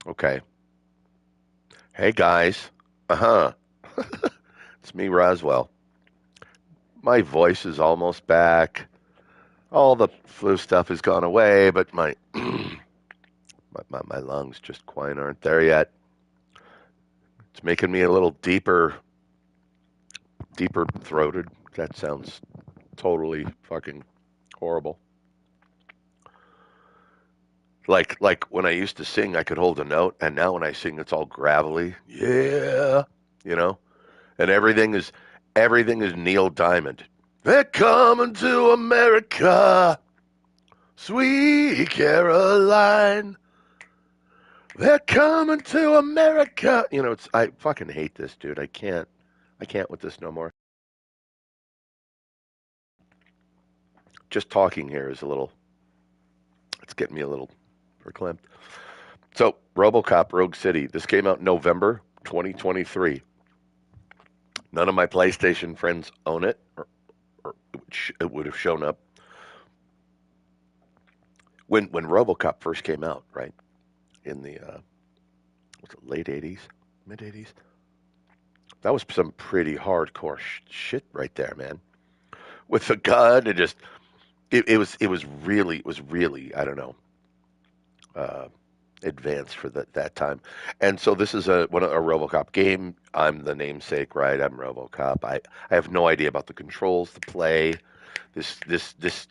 Okay. Hey guys. Uh-huh. It's me, Roswell. My voice is almost back. All the flu stuff has gone away, but my lungs just quite aren't there yet. It's making me a little deeper throated. That sounds totally fucking horrible. Like when I used to sing, I could hold a note, and now when I sing, it's all gravelly. Yeah, you know, and everything is Neil Diamond. They're coming to America, sweet Caroline. They're coming to America. I fucking hate this, dude. I can't with this no more. Just talking here is it's getting me a little verklempt. So, Robocop Rogue City. This came out in November 2023. None of my PlayStation friends own it, or it would have shown up when RoboCop first came out, right in the was it late '80s, mid '80s. That was some pretty hardcore shit right there, man. With the gun and just it was really I don't know uh, advanced for that time. And so this is a RoboCop game. I'm the namesake, right? I'm RoboCop. I have no idea about the controls, the play. This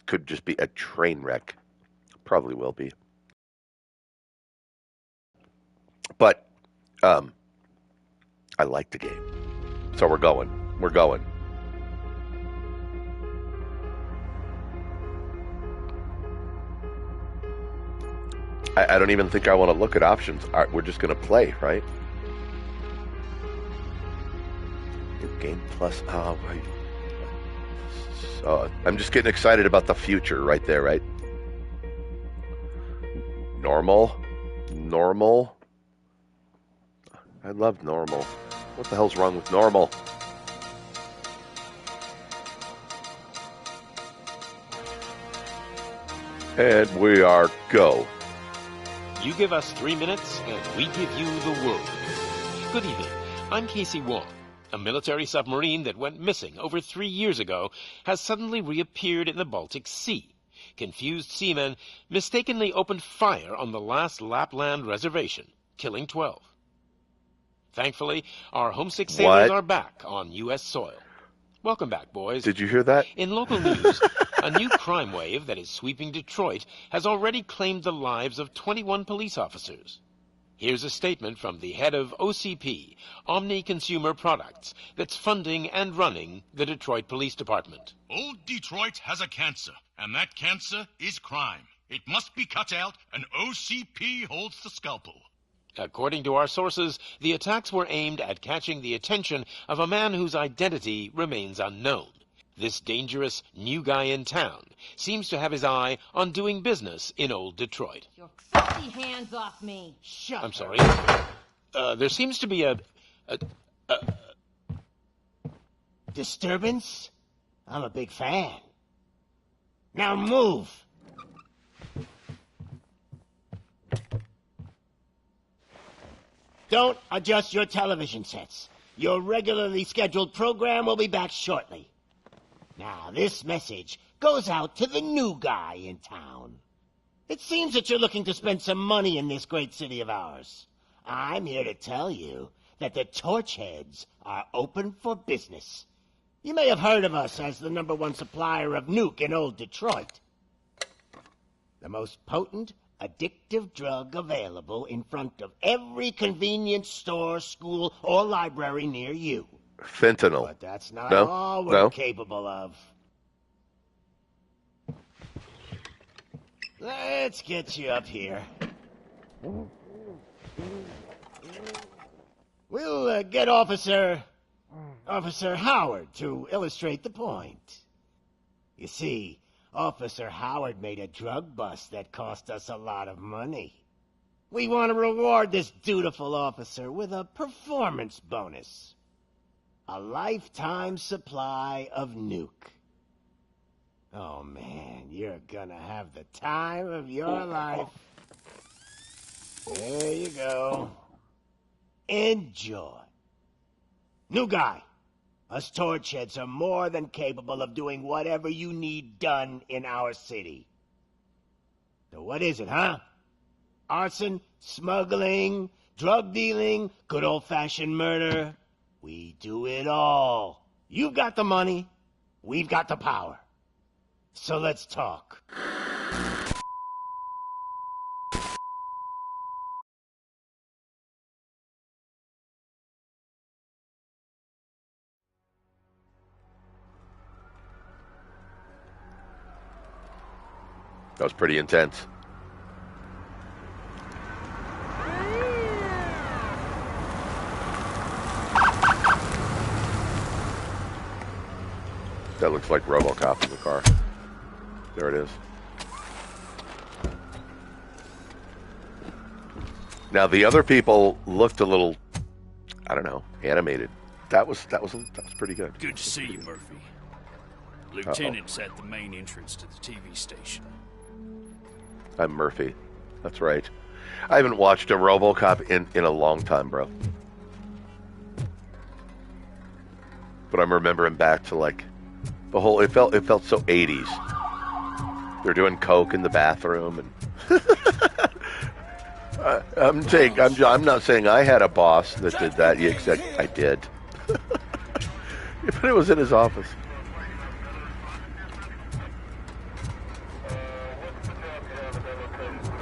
could just be a train wreck. Probably will be. But um, I like the game. So we're going. We're going. I don't even think I want to look at options. We're just going to play, right? Game Plus. Oh, right. So I'm just getting excited about the future right there, right? Normal. Normal. I love normal. What the hell's wrong with normal? And we are go. You give us 3 minutes, and we give you the world. Good evening. I'm Casey Wong. A military submarine that went missing over 3 years ago has suddenly reappeared in the Baltic Sea. Confused seamen mistakenly opened fire on the last Lapland reservation, killing 12. Thankfully, our homesick sailors What? are back on U.S. soil. Welcome back, boys. Did you hear that? In local news, a new crime wave that is sweeping Detroit has already claimed the lives of 21 police officers. Here's a statement from the head of OCP, Omni Consumer Products, that's funding and running the Detroit Police Department. Old Detroit has a cancer, and that cancer is crime. It must be cut out, and OCP holds the scalpel. According to our sources, the attacks were aimed at catching the attention of a man whose identity remains unknown. This dangerous new guy in town seems to have his eye on doing business in old Detroit. Your filthy hands off me. Shut I'm sorry. There seems to be a disturbance? I'm a big fan. Now move! Don't adjust your television sets. Your regularly scheduled program will be back shortly. Now, this message goes out to the new guy in town. It seems that you're looking to spend some money in this great city of ours. I'm here to tell you that the Torchheads are open for business. You may have heard of us as the #1 supplier of nuke in old Detroit. The most potent, addictive drug available in front of every convenience store, school, or library near you. Fentanyl. But that's not No? all we're No? capable of. Let's get you up here. We'll get Officer Howard to illustrate the point. You see, Officer Howard made a drug bust that cost us a lot of money. We want to reward this dutiful officer with a performance bonus. A lifetime supply of nuke. Oh man, you're gonna have the time of your life. There you go. Enjoy. New guy. Us torchheads are more than capable of doing whatever you need done in our city. So what is it, huh? Arson, smuggling, drug dealing, good old-fashioned murder. We do it all. You've got the money, we've got the power. So let's talk. That was pretty intense. That looks like Robocop in the car. There it is. Now the other people looked a little, I don't know, animated. That was pretty good. Good to see you, Murphy. Lieutenant's at the main entrance to the TV station. I'm Murphy. That's right. I haven't watched a Robocop in a long time, bro. But I'm remembering back to like the whole. It felt so 80s. They're doing coke in the bathroom, and I'm not saying I had a boss that did that. Except I did. But it was in his office.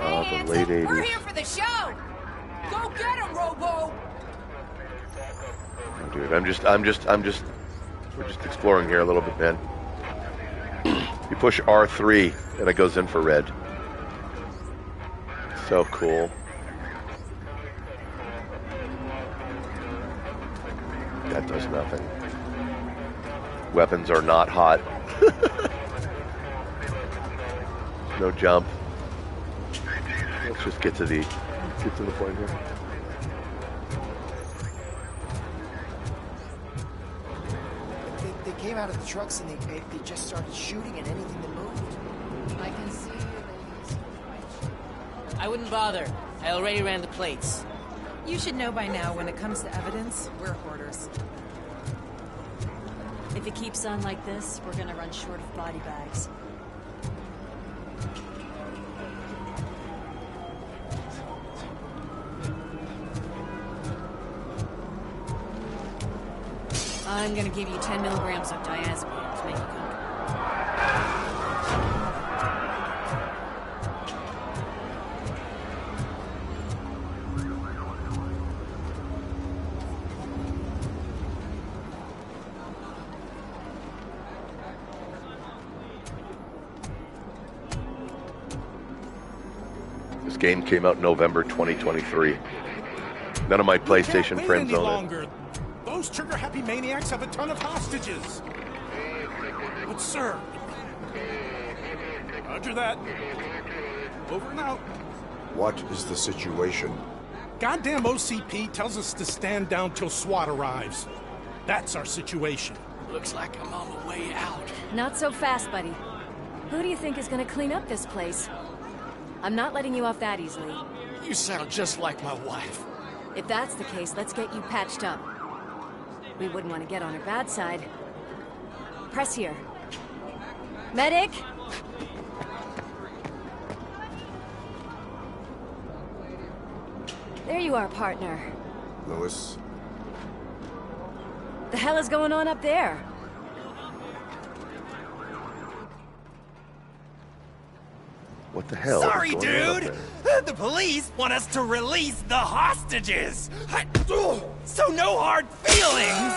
Hey, The late Hanson, 80s. we're here for the show. Go get him, Robo. Oh, dude, we're just exploring here a little bit, man. You push R3 and it goes infrared. So cool. That does nothing. Weapons are not hot. No jump. Let's just get to the point here. They came out of the trucks and they just started shooting at anything that moved. I can see you. I wouldn't bother. I already ran the plates. You should know by now when it comes to evidence, we're hoarders. If it keeps on like this, we're gonna run short of body bags. I'm gonna give you 10 milligrams of diazepam to make you comfortable. This game came out in November 2023. None of my PlayStation friends own it. Those trigger-happy maniacs have a ton of hostages. But sir, roger that. Over and out. What is the situation? Goddamn OCP tells us to stand down till SWAT arrives. That's our situation. Looks like I'm on the way out. Not so fast, buddy. Who do you think is gonna clean up this place? I'm not letting you off that easily. You sound just like my wife. If that's the case, let's get you patched up. We wouldn't want to get on her bad side. Press here. Medic! There you are, partner. Lewis? The hell is going on up there? What the hell? Sorry, is going on up dude! there? The police want us to release the hostages! So no hard feelings!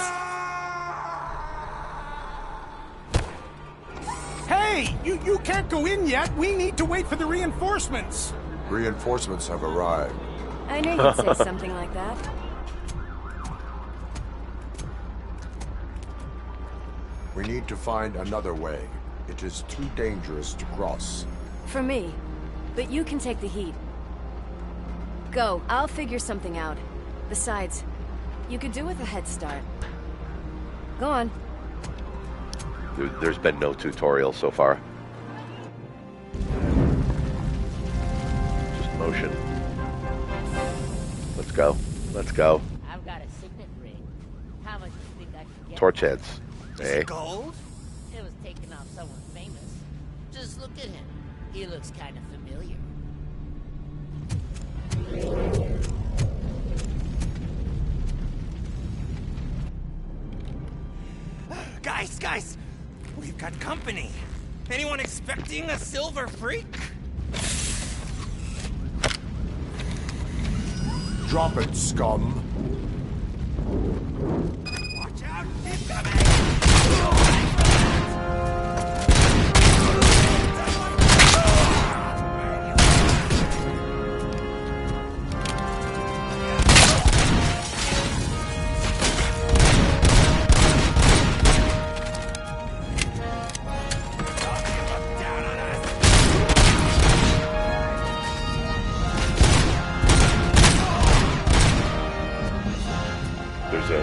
Hey, you can't go in yet. We need to wait for the reinforcements. Reinforcements have arrived. I knew you'd say something like that. We need to find another way. It is too dangerous to cross. For me. But you can take the heat. Go, I'll figure something out. Besides, you could do with a head start. Go on. There's been no tutorial so far. Just motion. Let's go. Let's go. I've got a signet ring. How much do you think I can get? Torch heads. Is Hey. it gold? It was taken off someone famous. Just look at him. He looks kind of familiar. Guys, we've got company. Anyone expecting a silver freak? Drop it, scum. Watch out! He's coming!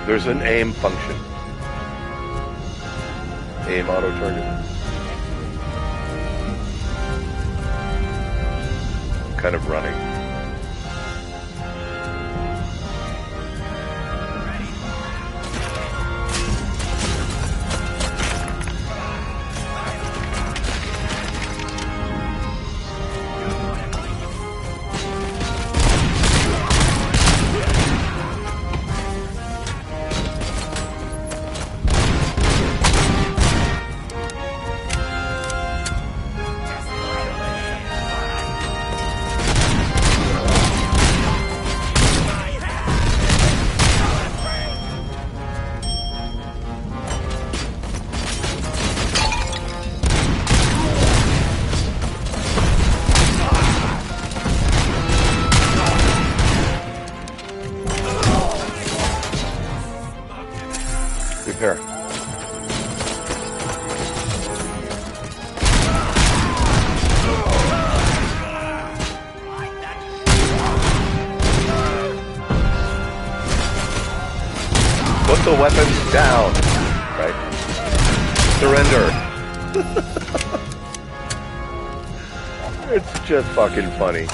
There's an aim function. Aim auto target. Kind of running. Repair. Put the weapons down. Right. Surrender. It's just fucking funny.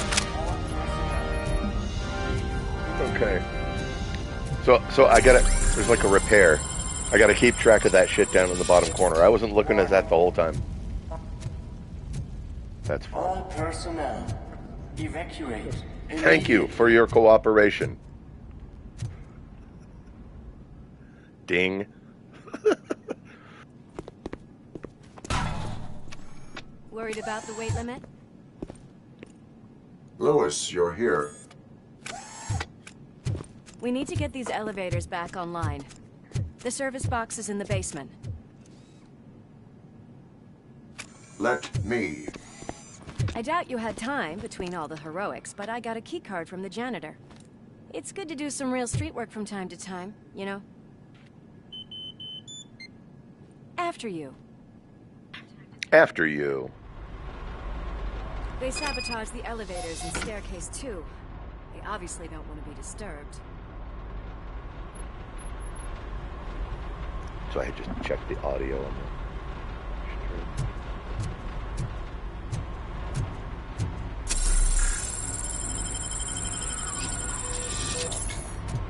Okay. So I gotta, there's like a repair. I gotta keep track of that shit down in the bottom corner. I wasn't looking at that the whole time. That's fine. All personnel, evacuate. Thank you for your cooperation. Ding. Worried about the weight limit? Lewis, you're here. We need to get these elevators back online. The service box is in the basement. Let me. I doubt you had time between all the heroics, but I got a key card from the janitor. It's good to do some real street work from time to time, you know? After you. After you. They sabotaged the elevators and staircase too. They obviously don't want to be disturbed. So I just checked the audio on the stream.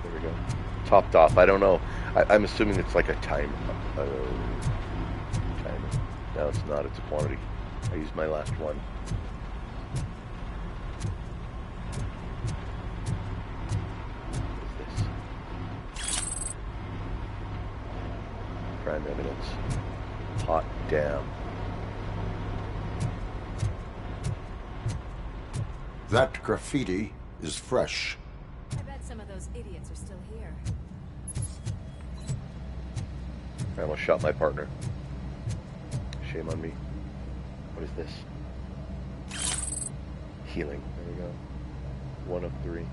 There we go. Topped off. I don't know. I'm assuming it's like a timer. No, it's not. It's a quantity. I used my last one. What is this? Crime evidence. Hot damn. That graffiti is fresh. I bet some of those idiots are still here. I almost shot my partner. Shame on me. What is this? Healing. There we go. 1 of 3.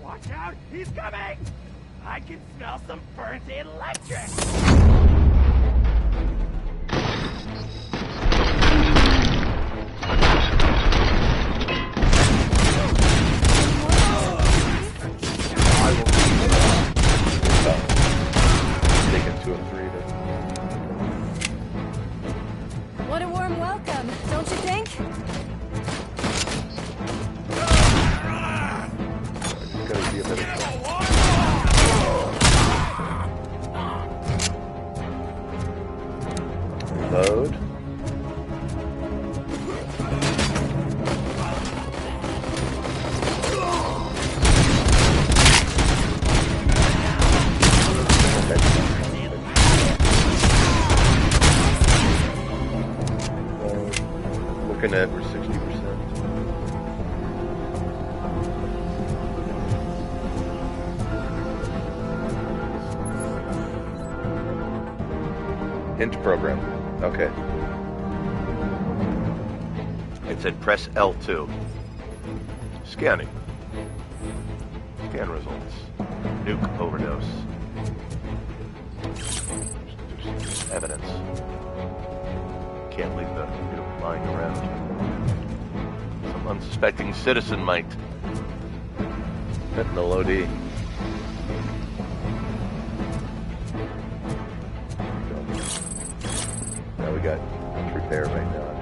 Watch out! He's coming! I can smell some burnt electric! Taking 2 of 3 there. What a warm welcome, don't you think? working at, we're 60%. Hint program. Okay. It said press L2. Scanning. Scan results. Nuke overdose. There's evidence. Can't leave the nuke lying around. Some unsuspecting citizen might. Fentanyl OD. Now we got repair right now, actually.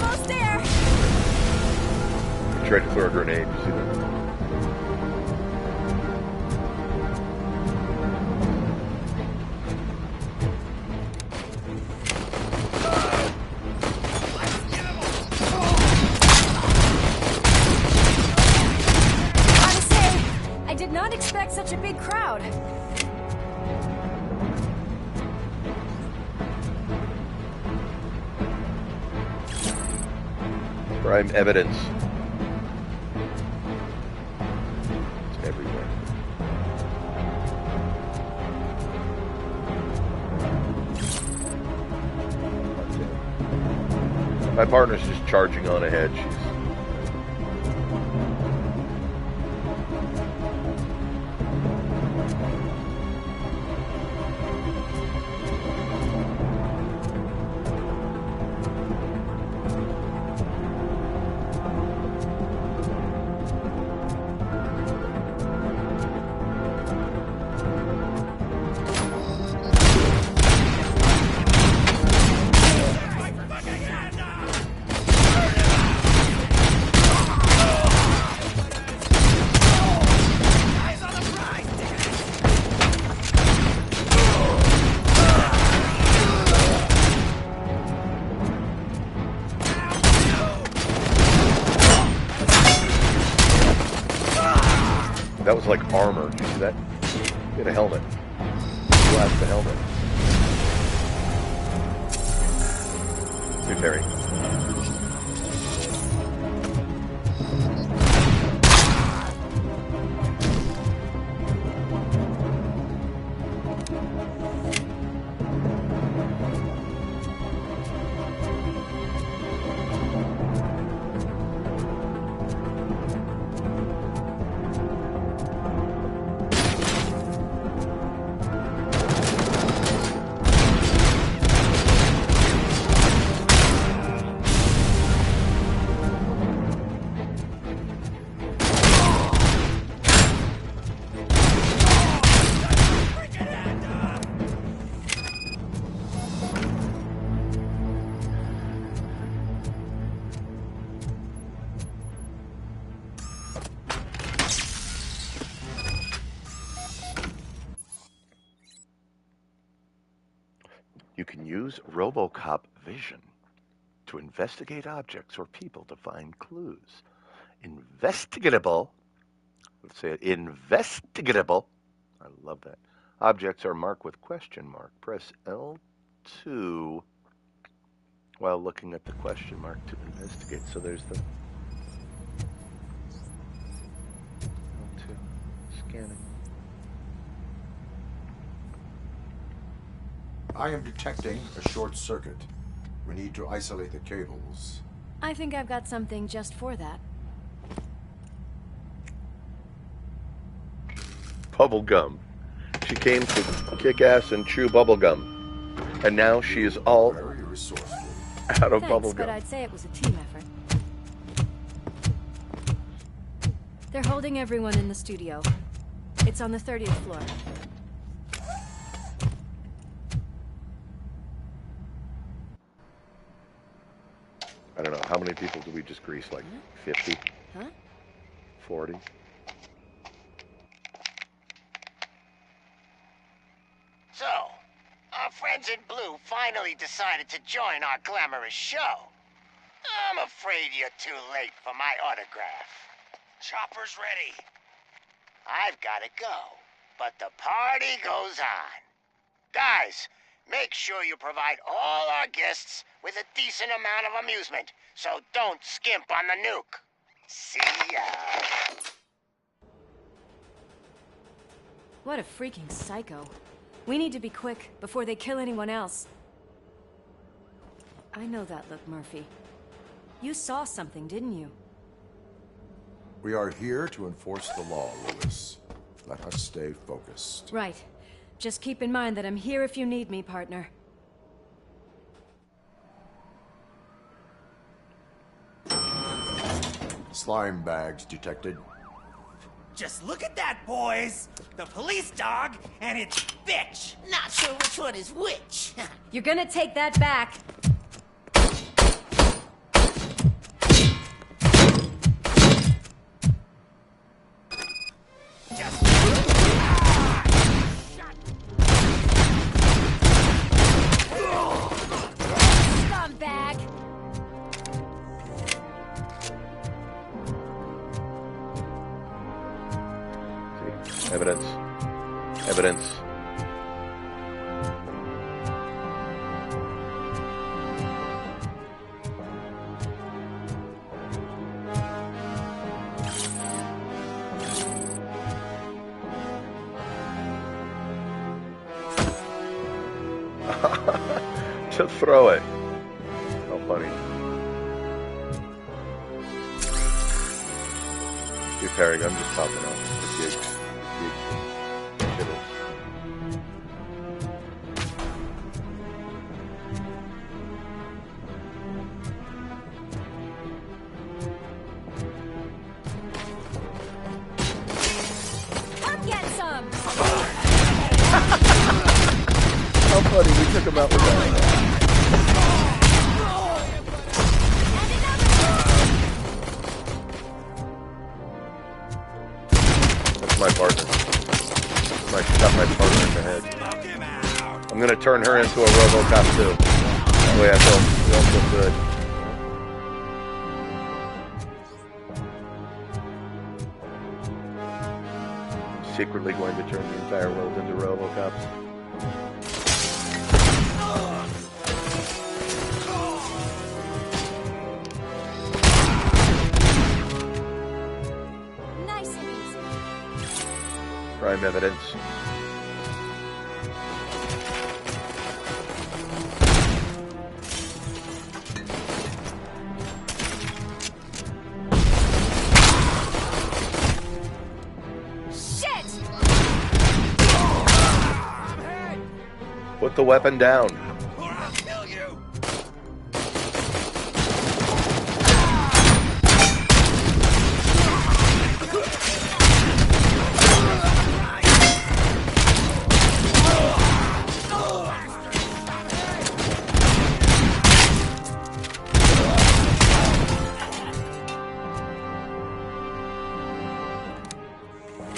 Almost there. Tried to throw a grenade, you see that? Gotta say, I did not expect such a big crowd. Prime evidence. It's everywhere. My partner's just charging on ahead. She's that was like armor. Did you see that? He had a helmet. Blast the helmet. Repairing. You can use Robocop vision to investigate objects or people to find clues. Investigatable. Let's say it. Investigatable. I love that. Objects are marked with question mark. Press L2 while looking at the question mark to investigate. So there's the L2 scanning. I am detecting a short circuit. We need to isolate the cables. I think I've got something just for that. Bubble gum. She came to kick ass and chew bubble gum. And now she is all Very resourceful. out of Thanks, bubble but gum. I'd say it was a team effort. They're holding everyone in the studio. It's on the 30th floor. I don't know. How many people do we just grease? Like 50? Huh? 40? friends in blue finally decided to join our glamorous show. I'm afraid you're too late for my autograph. Chopper's ready. I've gotta go, but the party goes on. Guys, make sure you provide all our guests with a decent amount of amusement, so don't skimp on the nuke. See ya. What a freaking psycho. We need to be quick before they kill anyone else. I know that look, Murphy. You saw something, didn't you? We are here to enforce the law, Lewis. Let us stay focused. Right. Just keep in mind that I'm here if you need me, partner. Slime bags detected. Just look at that, boys! The police dog and its bitch! Not sure which one is which. You're gonna take that back. Scumbag! Evidence. Evidence. To throw it. How funny. Repairing, I'm just popping off for gigs. Come get some! How funny, we took him out with that. That's my partner. I shot my partner in the head. I'm gonna turn her into a Robocop too. That way I feel good. Secretly going to turn the entire world into Robocops. Nice and easy. Crime evidence. Shit! Put the weapon down. Or I'll kill you!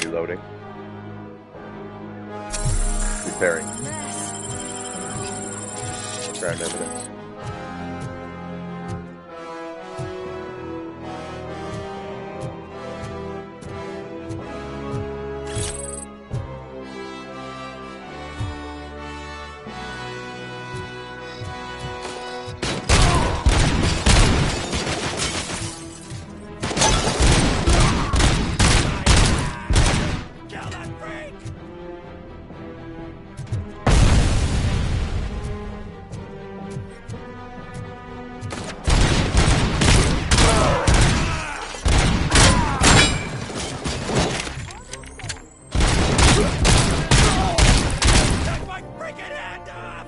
Reloading. Repairing. Crime evidence. Kill that freak! Take my freaking hand off!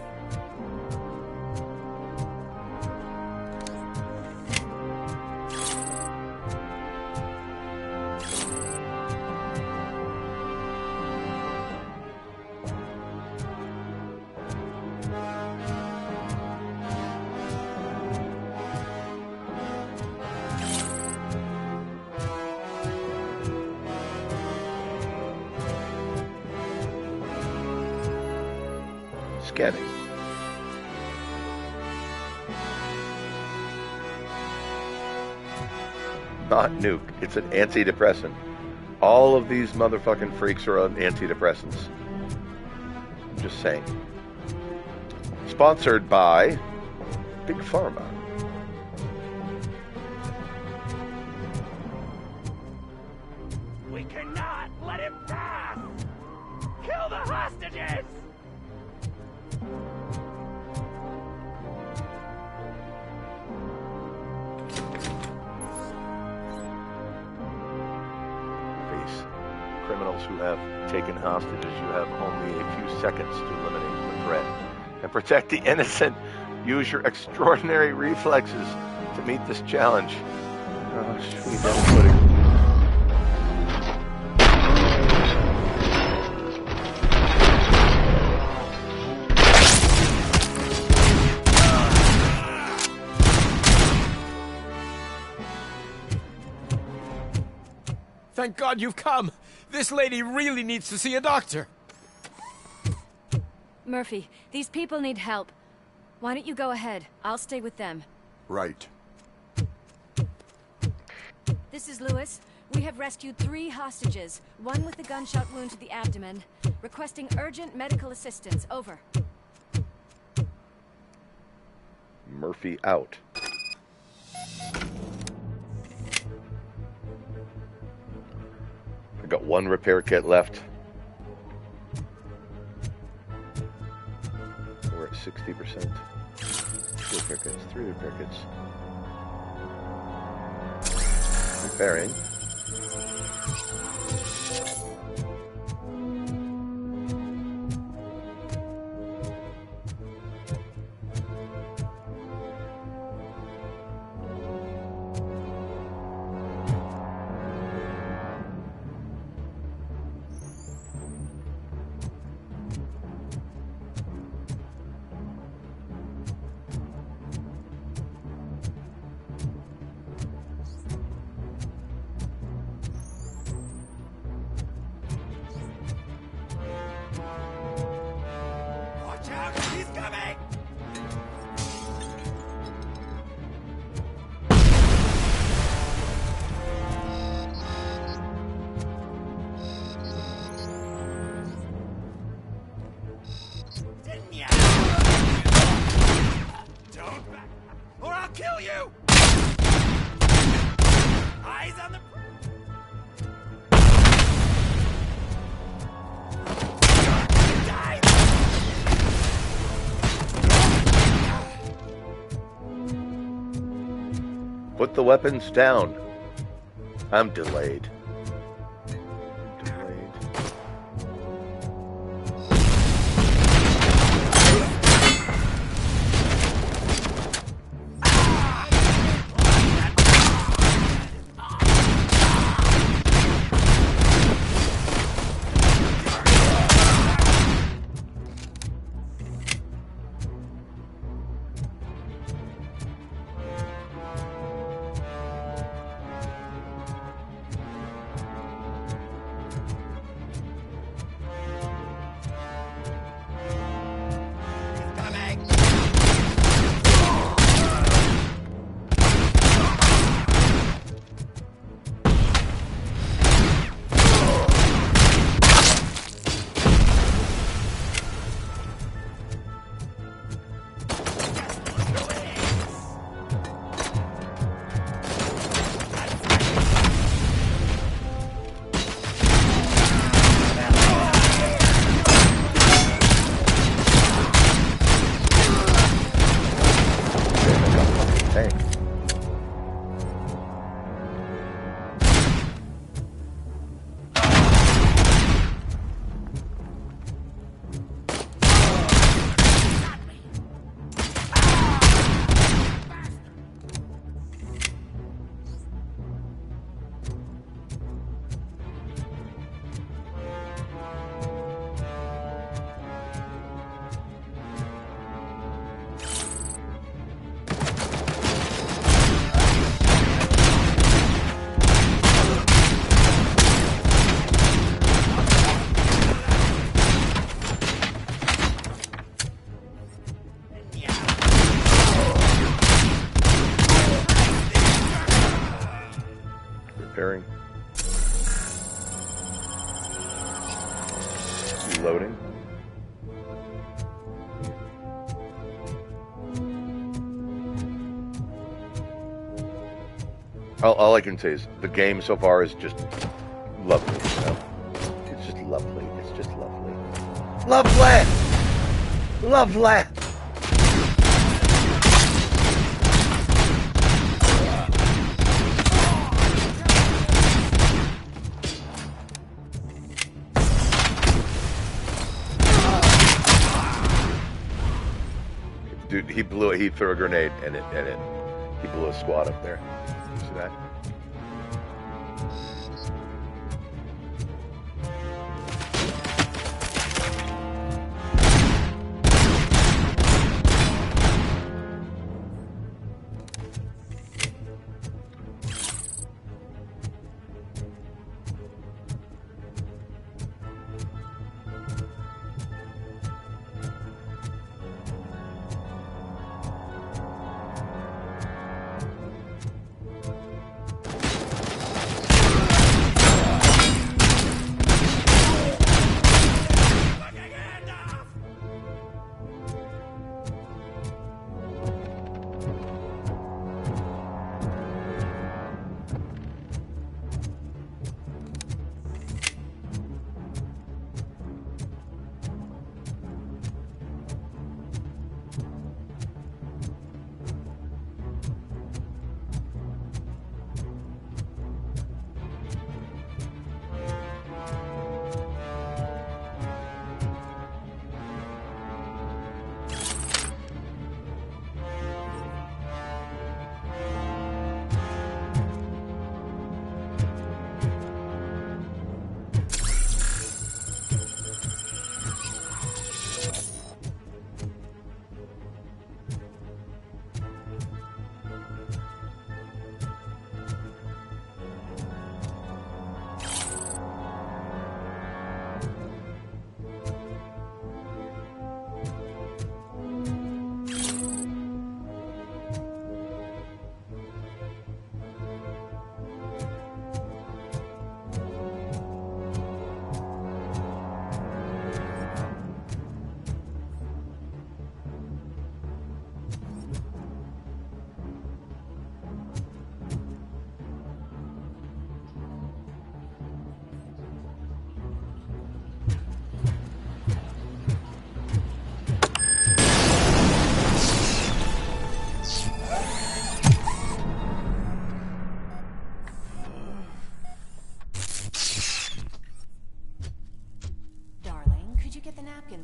Scanning. not nuke. It's an antidepressant. All of these motherfucking freaks are on antidepressants. I'm just saying. Sponsored by Big Pharma. We cannot let him pass! Kill the hostages! Criminals who have taken hostages, you have only a few seconds to eliminate the threat and protect the innocent. Use your extraordinary reflexes to meet this challenge. Oh, sweet pudding. Thank God you've come! This lady really needs to see a doctor! Murphy, these people need help. Why don't you go ahead? I'll stay with them. Right. This is Lewis. We have rescued 3 hostages, one with a gunshot wound to the abdomen. Requesting urgent medical assistance. Over. Murphy out. I got 1 repair kit left. We're at 60%. 2 repair kits, 3 repair kits. Repairing. Watch out! He's coming! Didn't ya? Don't back, or I'll kill you! Eyes on the... Put the weapons down. I'm delayed. Reloading. All I can say is the game so far is just lovely. You know? It's just lovely. It's just lovely. Lovely! Lovely! Dude, he threw a grenade and he blew a squad up there. See that?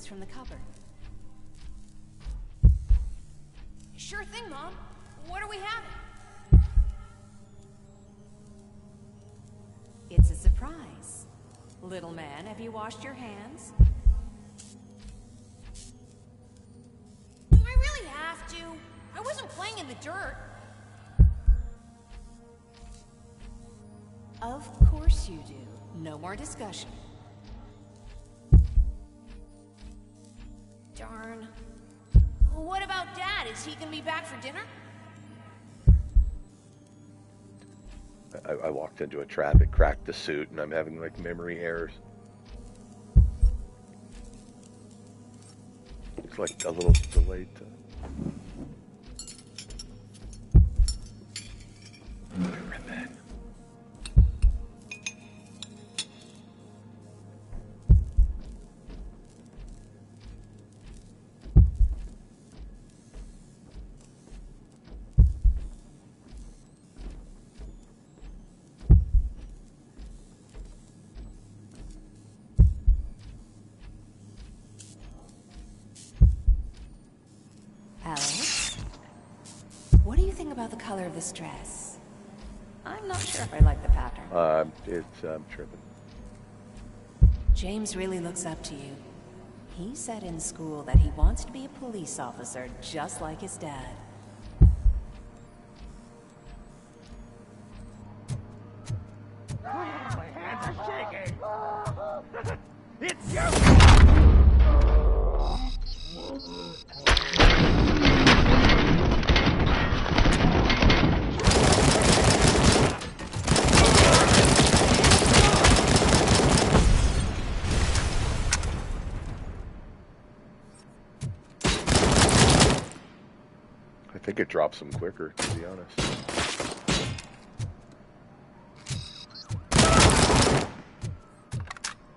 From the cupboard. Sure thing, Mom. What are we having? It's a surprise. Little man, have you washed your hands? Do I really have to? I wasn't playing in the dirt. Of course you do. No more discussion. Darn. What about Dad? Is he gonna be back for dinner? I walked into a trap, it cracked the suit, and I'm having like memory errors. It's like a little delayed. Alex? What do you think about the color of this dress? I'm not sure if I like the pattern. It's tripping. James really looks up to you. He said in school that he wants to be a police officer just like his dad. My hands are shaking! It's you! think it drops them quicker, to be honest.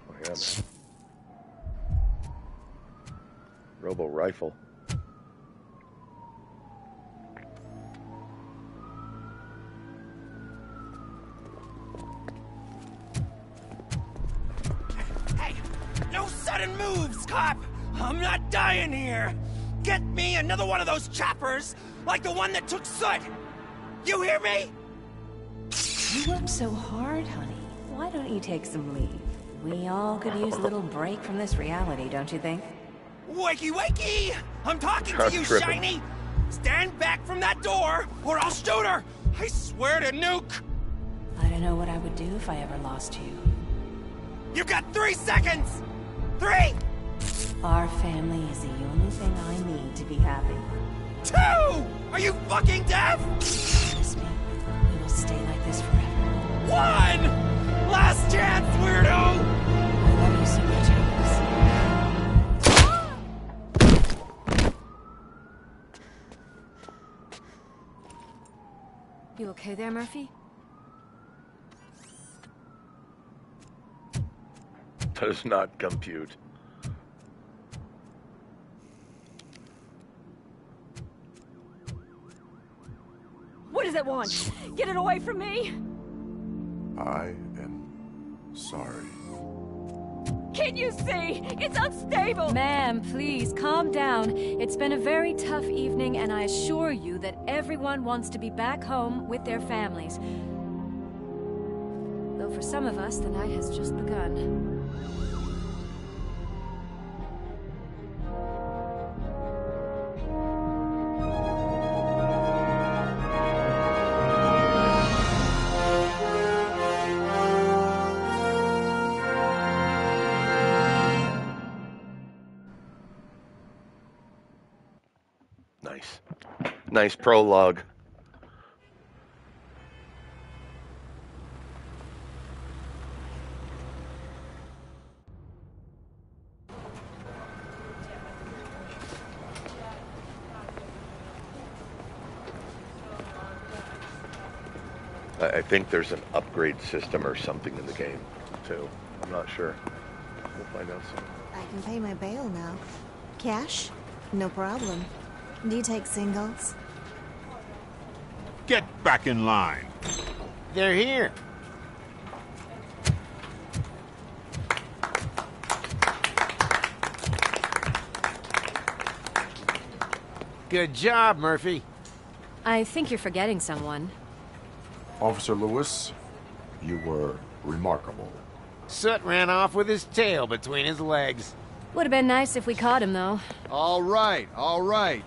Oh, yeah, man. Robo rifle. Hey, no sudden moves, cop! I'm not dying here! Get me another one of those choppers, like the one that took Soot! You hear me? You worked so hard, honey. Why don't you take some leave? We all could use a little break from this reality, don't you think? Wakey, wakey! I'm talking to you, tripping. Shiny! Stand back from that door, or I'll shoot her! I swear to nuke! I don't know what I would do if I ever lost you. You got 3 seconds! 3! Our family is the only thing I need to be happy. 2! Are you fucking deaf? Promise me, we will stay like this forever. 1! Last chance, weirdo! I love you so much, Alice. You okay there, Murphy? Does not compute. What does it want? Get it away from me! I am sorry. Can't you see? It's unstable! Ma'am, please, calm down. It's been a very tough evening, and I assure you that everyone wants to be back home with their families. Though for some of us, the night has just begun. Nice. Nice prologue. I think there's an upgrade system or something in the game, too. I'm not sure. We'll find out soon. I can pay my bail now. Cash? No problem. Do you take singles? Get back in line. They're here. Good job, Murphy. I think you're forgetting someone. Officer Lewis, you were remarkable. Soot ran off with his tail between his legs. Would have been nice if we caught him, though. All right, all right.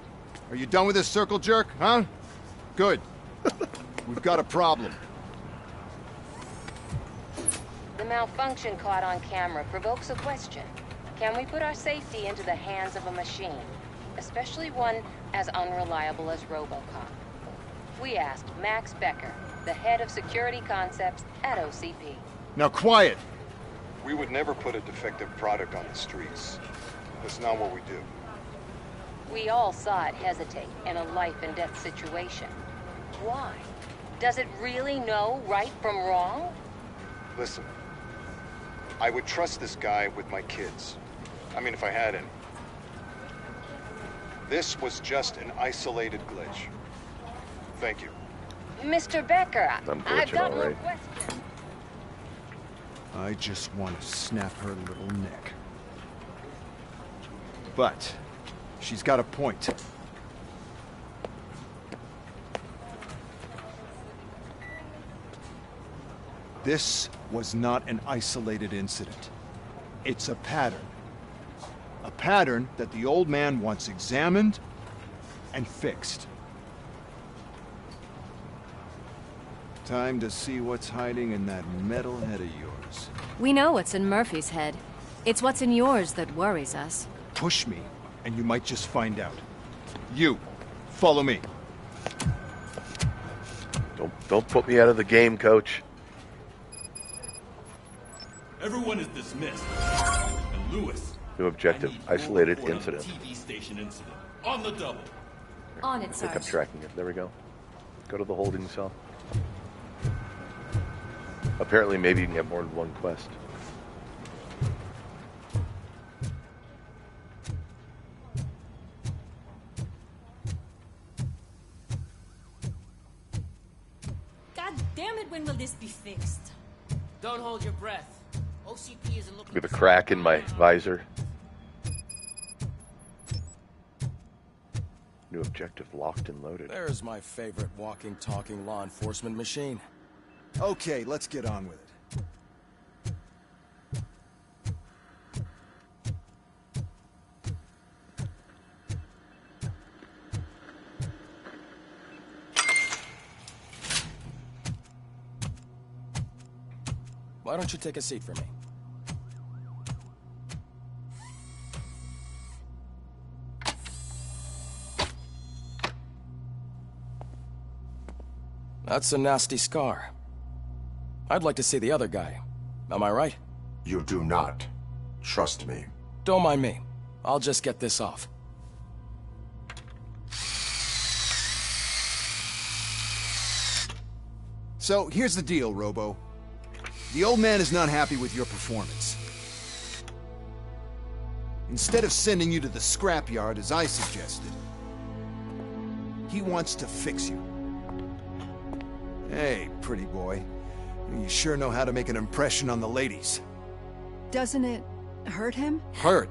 Are you done with this circle jerk, huh? Good. We've got a problem. The malfunction caught on camera provokes a question. Can we put our safety into the hands of a machine? Especially one as unreliable as Robocop. We asked Max Becker, the head of security concepts at OCP. Now quiet! We would never put a defective product on the streets. That's not what we do. We all saw it hesitate in a life-and-death situation. Why? Does it really know right from wrong? Listen, I would trust this guy with my kids. I mean, if I had any. This was just an isolated glitch. Thank you. Mr. Becker, I've got more right. questions. I just want to snap her little neck. But she's got a point. This was not an isolated incident. It's a pattern. A pattern that the old man wants examined and fixed. Time to see what's hiding in that metal head of yours. We know what's in Murphy's head. It's what's in yours that worries us. Push me, and you might just find out. You, follow me. Don't put me out of the game, Coach. Everyone is dismissed. And Lewis. New objective: isolated incident. TV station incident. On the double. On it, I think I'm Sarge. tracking it. There we go. Go to the holding cell. Apparently, maybe you can get more than one quest. God damn it, when will this be fixed? Don't hold your breath. OCP isn't looking With a crack in my visor. New objective locked and loaded. There's my favorite walking, talking law enforcement machine. Okay, let's get on with it. Why don't you take a seat for me? That's a nasty scar. I'd like to see the other guy. Am I right? You do not. Trust me. Don't mind me. I'll just get this off. So, here's the deal, Robo. The old man is not happy with your performance. Instead of sending you to the scrapyard as I suggested, he wants to fix you. Hey, pretty boy. You sure know how to make an impression on the ladies. Doesn't it hurt him? Hurt?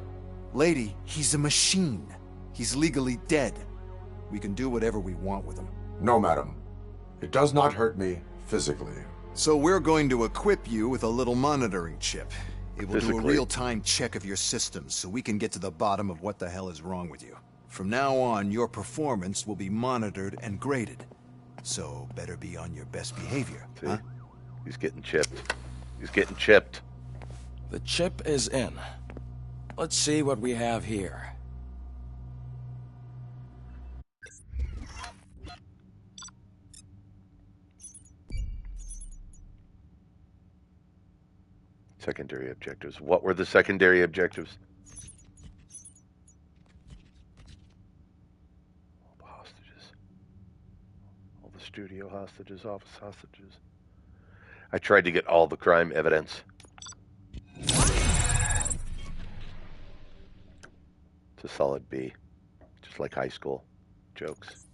Lady, he's a machine. He's legally dead. We can do whatever we want with him. No, madam. It does not hurt me physically. So we're going to equip you with a little monitoring chip. It will do a Physically? real-time check of your systems so we can get to the bottom of what the hell is wrong with you. From now on, your performance will be monitored and graded. So better be on your best behavior, See? huh? He's getting chipped. He's getting chipped. The chip is in. Let's see what we have here. Secondary objectives. What were the secondary objectives? All the hostages. All the studio hostages, office hostages. I tried to get all the crime evidence. It's a solid B. Just like high school jokes.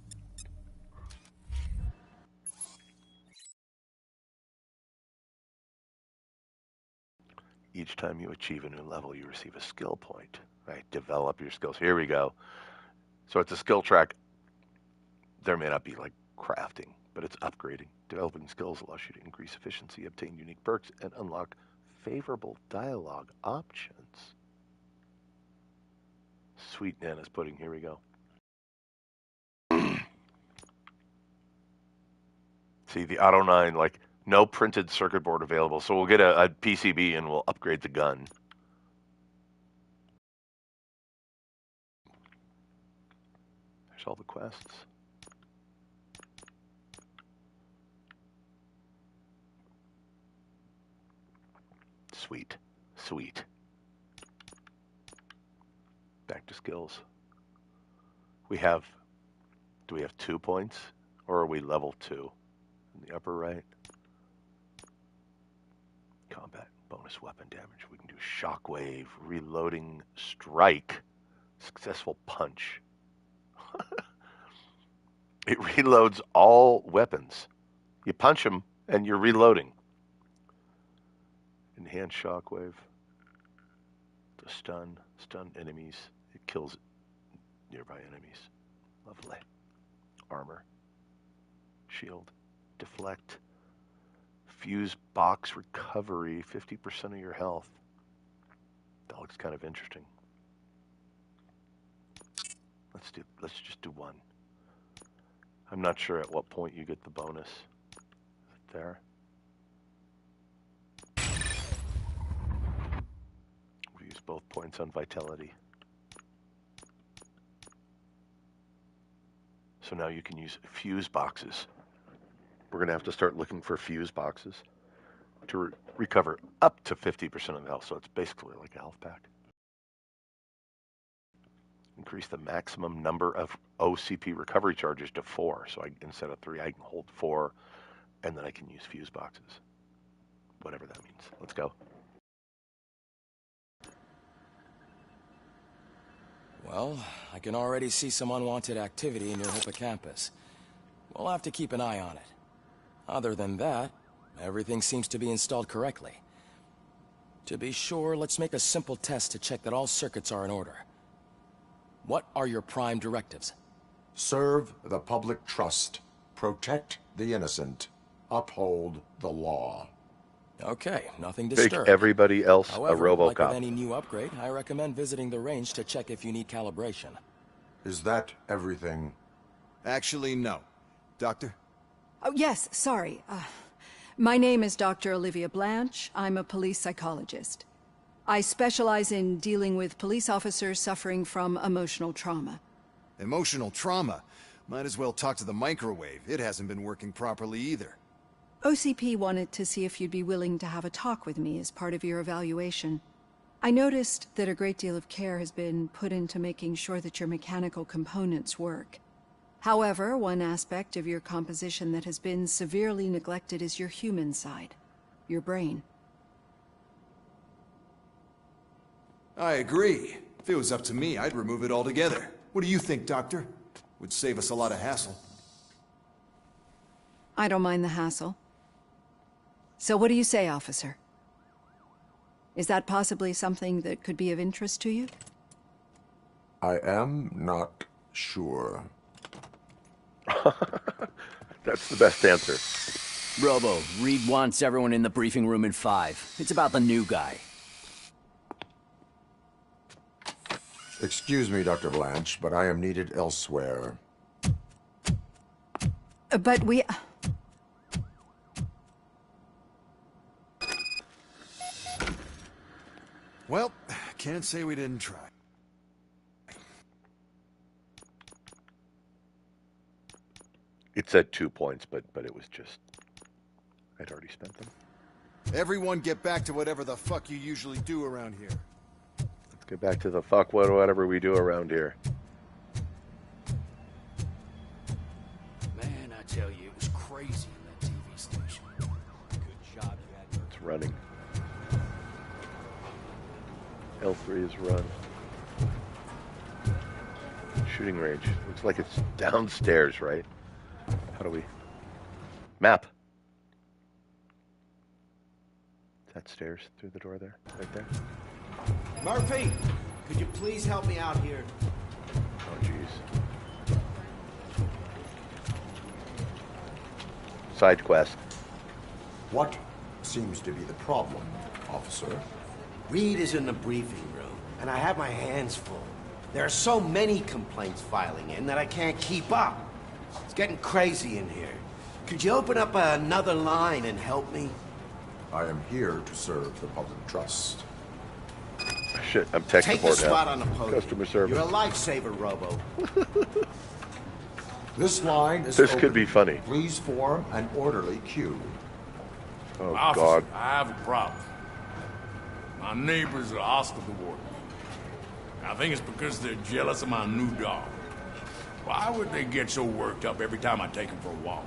Each time you achieve a new level, you receive a skill point. Right? Develop your skills. Here we go. So it's a skill track. There may not be like crafting, but it's upgrading. Developing skills allows you to increase efficiency, obtain unique perks, and unlock favorable dialogue options. Sweet Nana's pudding. Here we go. See, the Auto 9, like, no printed circuit board available. So we'll get a PCB and we'll upgrade the gun. There's all the quests. Sweet. Sweet. Back to skills. We have, do we have 2 points? Or are we level 2? In the upper right. Combat, bonus weapon damage. We can do shockwave, reloading strike, successful punch. It reloads all weapons. You punch them and you're reloading. Enhanced shockwave. To stun enemies. It kills nearby enemies. Lovely. Armor. Shield. Deflect. Fuse box recovery. 50% of your health. That looks kind of interesting. Let's just do one. I'm not sure at what point you get the bonus. Is it there? We use both points on vitality. So now you can use fuse boxes. We're going to have to start looking for fuse boxes to recover up to 50% of the health. So it's basically like a health pack. Increase the maximum number of OCP recovery charges to 4. So instead of 3, I can hold 4, and then I can use fuse boxes. Whatever that means. Let's go. Well, I can already see some unwanted activity in your hippocampus. We'll have to keep an eye on it. Other than that, everything seems to be installed correctly. To be sure, let's make a simple test to check that all circuits are in order. What are your prime directives? Serve the public trust. Protect the innocent. Uphold the law. Okay, nothing Make disturbed. everybody else However, a Robocop. like with any new upgrade, I recommend visiting the range to check if you need calibration. Is that everything? Actually, no. Doctor? Oh, yes, sorry. My name is Dr. Olivia Blanche. I'm a police psychologist. I specialize in dealing with police officers suffering from emotional trauma. Emotional trauma? Might as well talk to the microwave. It hasn't been working properly either. OCP wanted to see if you'd be willing to have a talk with me as part of your evaluation. I noticed that a great deal of care has been put into making sure that your mechanical components work. However, one aspect of your composition that has been severely neglected is your human side, your brain. I agree. If it was up to me, I'd remove it altogether. What do you think, Doctor? Would save us a lot of hassle. I don't mind the hassle. So what do you say, officer? Is that possibly something that could be of interest to you? I am not sure. That's the best answer. Robo, Reed wants everyone in the briefing room in 5. It's about the new guy. Excuse me, Dr. Blanche, but I am needed elsewhere. But we... Well, can't say we didn't try. It said 2 points, but it was just... I'd already spent them. Everyone get back to whatever the fuck you usually do around here. Let's get back to the fuck whatever we do around here. Man, I tell you, it was crazy in that TV station. Good job you had. It's running. L3 is run. Shooting range. Looks like it's downstairs, right? How do we... Map. Is that stairs through the door there? Right there? Murphy, could you please help me out here? Oh, jeez. Side quest. What seems to be the problem, officer? Reed is in the briefing room, and I have my hands full. There are so many complaints filing in that I can't keep up. It's getting crazy in here. Could you open up another line and help me? I am here to serve the public trust. Shit, I'm tech Take the support spot now. on the podium. Customer service. You're a lifesaver, Robo. This line is This open. could be funny. Please form an orderly queue. Oh, Officer, God. I have a problem. My neighbors are hostile toward me. I think it's because they're jealous of my new dog. Why would they get so worked up every time I take him for a walk?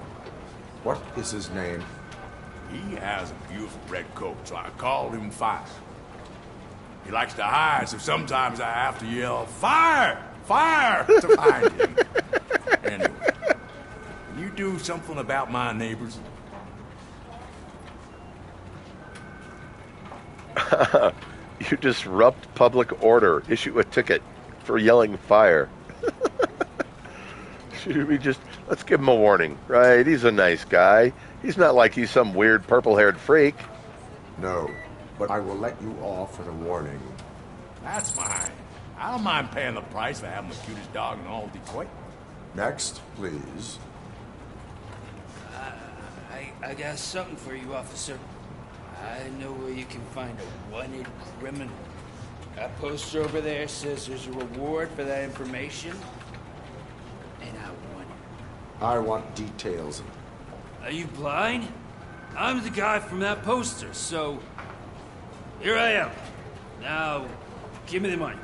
What is his name? He has a beautiful red coat, so I called him Fire. He likes to hide, so sometimes I have to yell, Fire! Fire! to find him. Anyway, can you do something about my neighbors? You disrupt public order. Issue a ticket for yelling fire. Should we just... Let's give him a warning, right? He's a nice guy. He's not like he's some weird purple-haired freak. No, but I will let you off with a warning. That's fine. I don't mind paying the price for having the cutest dog in all of Detroit. Next, please. I got something for you, officer. I know where you can find a wanted criminal. That poster over there says there's a reward for that information. And I want it. I want details. Are you blind? I'm the guy from that poster, so... Here I am. Now, give me the money.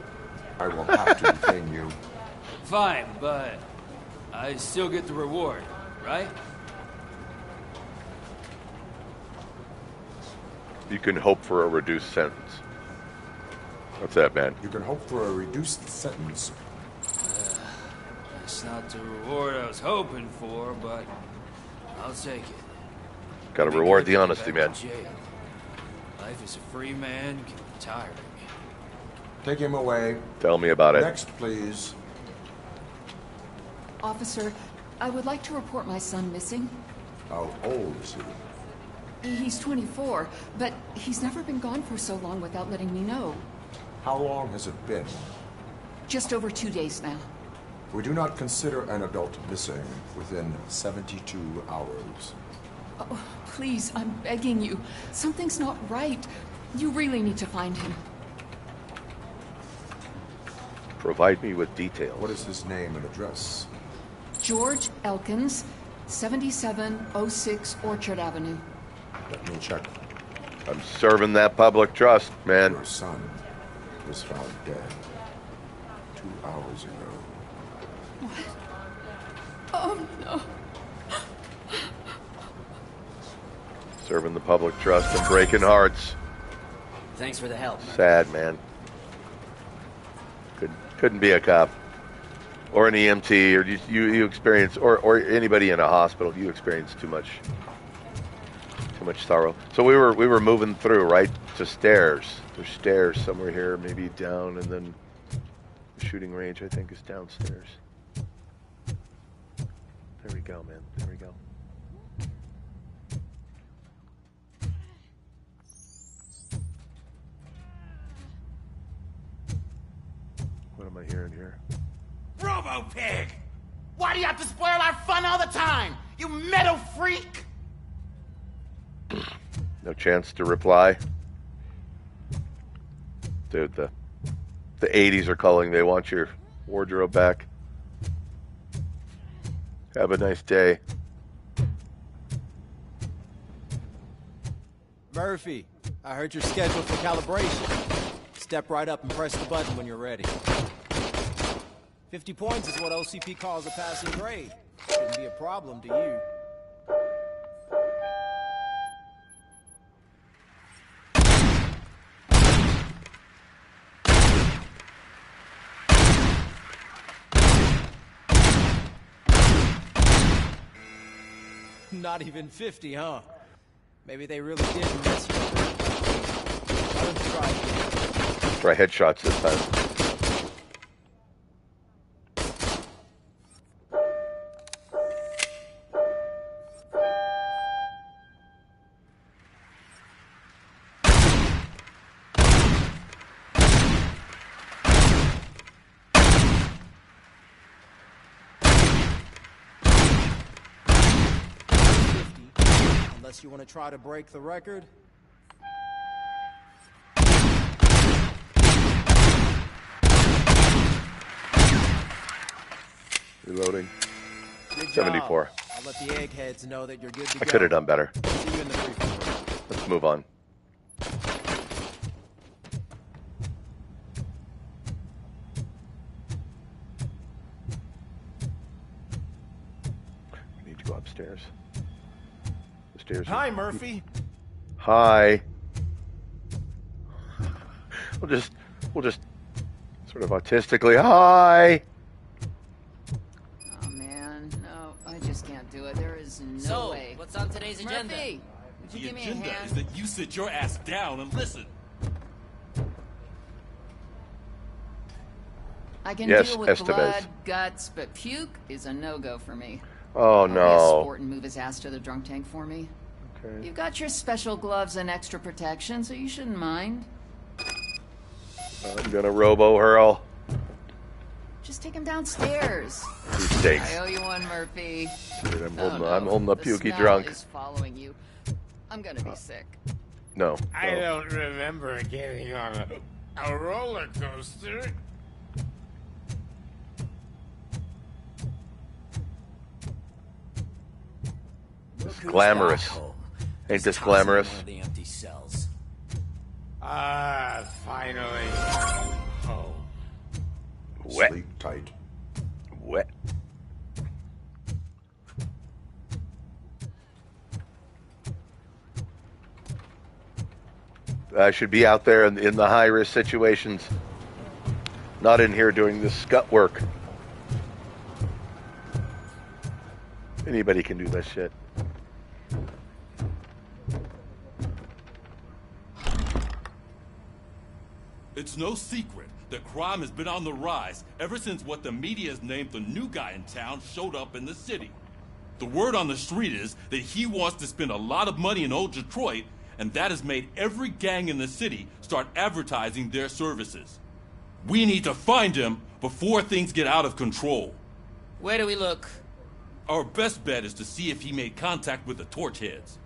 I will have to detain you. Fine, but I still get the reward, right? You can hope for a reduced sentence. What's that, man? You can hope for a reduced sentence. It's not the reward I was hoping for, but I'll take it. Got to reward the honesty, man. Jail. Life as a free man can be tiring. Take him away. Tell me about it. Next, please. Officer, I would like to report my son missing. How old is he? He's 24, but he's never been gone for so long without letting me know. How long has it been? Just over 2 days now. We do not consider an adult missing within 72 hours. Oh, please, I'm begging you. Something's not right. You really need to find him. Provide me with details. What is his name and address? George Elkins, 7706 Orchard Avenue. Let me check. I'm serving that public trust, man. Your son was found dead 2 hours ago. What? Oh, no. Serving the public trust and breaking hearts. Thanks for the help. Sad, man. Couldn't be a cop. Or an EMT, or you experience, or anybody in a hospital, you experience too much sorrow. So we were moving through, right, to stairs. There's stairs somewhere here, maybe down, and then the shooting range, I think, is downstairs. There we go, man. There we go. What am I hearing here? Robo-Pig! Why do you have to spoil our fun all the time? You metal freak! No chance to reply. Dude, the 80s are calling. They want your wardrobe back. Have a nice day. Murphy, I heard you're scheduled for calibration. Step right up and press the button when you're ready. 50 points is what OCP calls a passing grade. Shouldn't be a problem to you. Not even 50, huh? Maybe they really did mess you up. Why don't you try again? Try headshots this time. Unless you want to try to break the record. Reloading. Good 74. Job. I'll let the eggheads know that you're good to I go. could have done better. See you in the briefing room. Let's move on. We need to go upstairs. The stairs. Hi, Murphy. Hi. We'll just sort of autistically, hi. Oh, man. No, I just can't do it. There is no So, way. what's on today's agenda? Murphy, would you The give me a agenda hand? is that you sit your ass down and listen. I can Yes, deal with Estevez. blood, guts, but puke is a no-go for me. Oh, I'll be a no. sport and move his ass to the drunk tank for me. Okay. You've got your special gloves and extra protection, so you shouldn't mind. I'm gonna robo-hurl. Just take him downstairs. He stinks. I owe you one, Murphy. Dude, I'm Oh, holding, no. I'm holding the The pukey smell drunk. is following you. I'm gonna be sick. No. I no. don't remember getting on a roller coaster. It's glamorous. Ain't this glamorous? One of the empty cells. Ah, finally. Home. sleek tight. Wet. I should be out there in the high-risk situations, not in here doing this scut work. Anybody can do that shit. It's no secret that crime has been on the rise ever since what the media has named the new guy in town showed up in the city. The word on the street is that he wants to spend a lot of money in old Detroit, and that has made every gang in the city start advertising their services. We need to find him before things get out of control. Where do we look? Our best bet is to see if he made contact with the torch heads.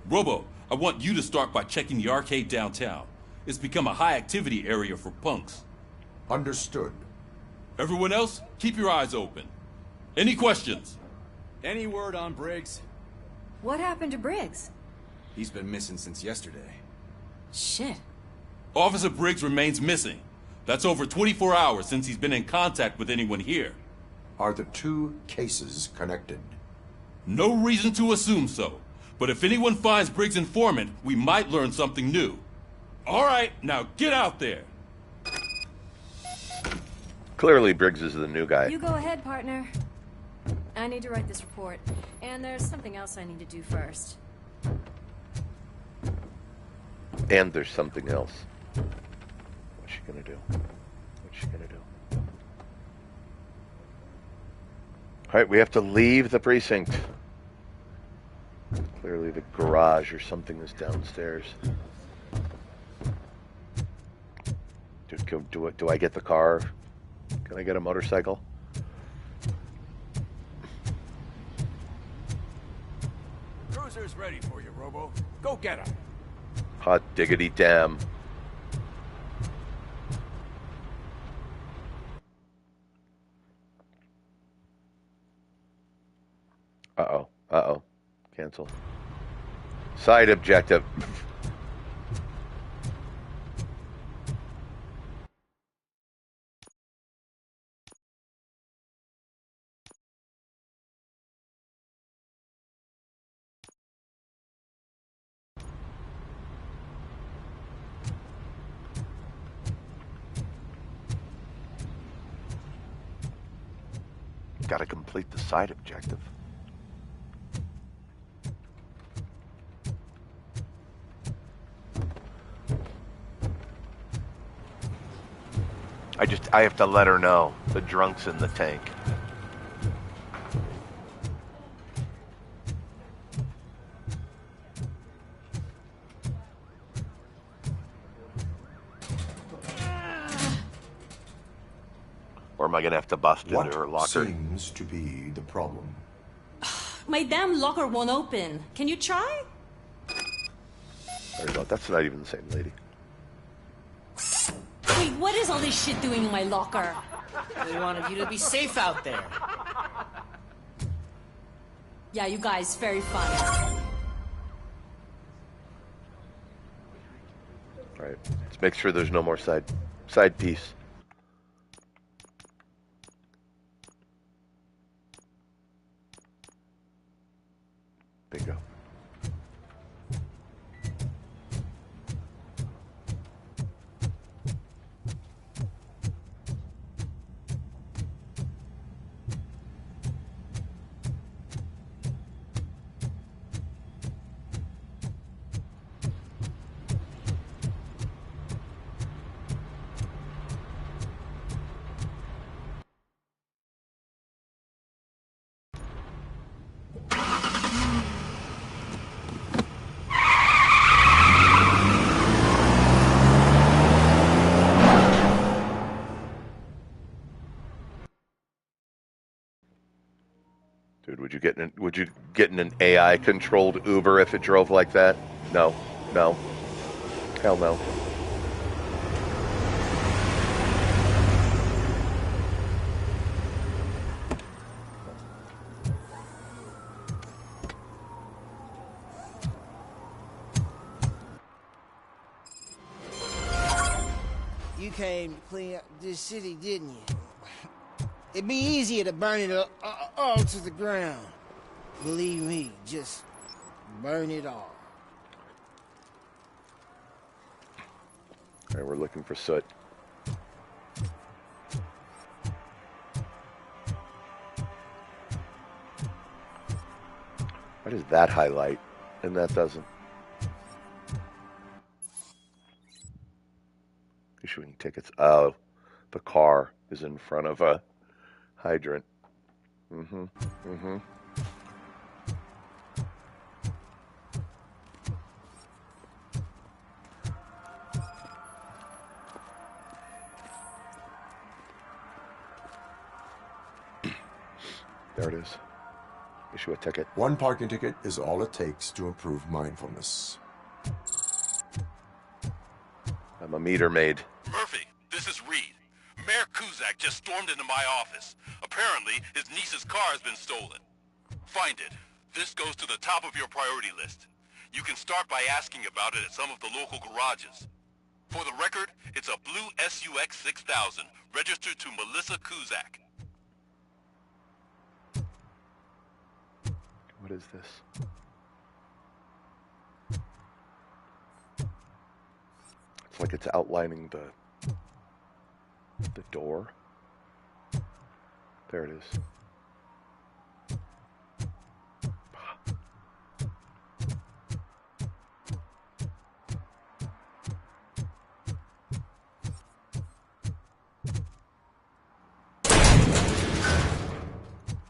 Robo, I want you to start by checking the arcade downtown. It's become a high-activity area for punks. Understood. Everyone else, keep your eyes open. Any questions? Any word on Briggs? What happened to Briggs? He's been missing since yesterday. Shit. Officer Briggs remains missing. That's over 24 hours since he's been in contact with anyone here. Are the two cases connected? No reason to assume so. But if anyone finds Briggs' informant, we might learn something new. All right, now get out there. Clearly, Briggs is the new guy. You go ahead, partner. I need to write this report, and there's something else I need to do first. And there's something else. What's she gonna do? What's she gonna do? All right, we have to leave the precinct. Clearly, the garage or something is downstairs. Do I get the car? Can I get a motorcycle? Cruiser's ready for you, Robo. Go get him. Hot diggity damn. Uh-oh. Uh-oh. Cancel. Side objective. Got to complete the side objective. I have to let her know the drunk's in the tank. Or am I going to have to bust into her locker? What seems to be the problem? My damn locker won't open. Can you try? Sorry about that's not even the same lady. Wait, what is all this shit doing in my locker? We wanted you to be safe out there. Yeah, you guys, very fun. All right, let's make sure there's no more side piece. Bingo. Dude, would you get in an AI controlled Uber if it drove like that? No. No. Hell no. You came to clean up this city, didn't you? It'd be easier to burn it all to the ground. Believe me, just burn it all. All right, we're looking for soot. Why does that highlight and that doesn't? Issuing tickets. Oh, the car is in front of a hydrant. Mm-hmm. Mm-hmm. There it is. Issue a ticket. One parking ticket is all it takes to improve mindfulness. I'm a meter maid. Murphy, this is Reed. Mayor Kuzak just stormed into my office. Apparently, his niece's car has been stolen. Find it. This goes to the top of your priority list. You can start by asking about it at some of the local garages. For the record, it's a blue SUX 6000, registered to Melissa Kuzak. What is this? It's like it's outlining the door. There it is.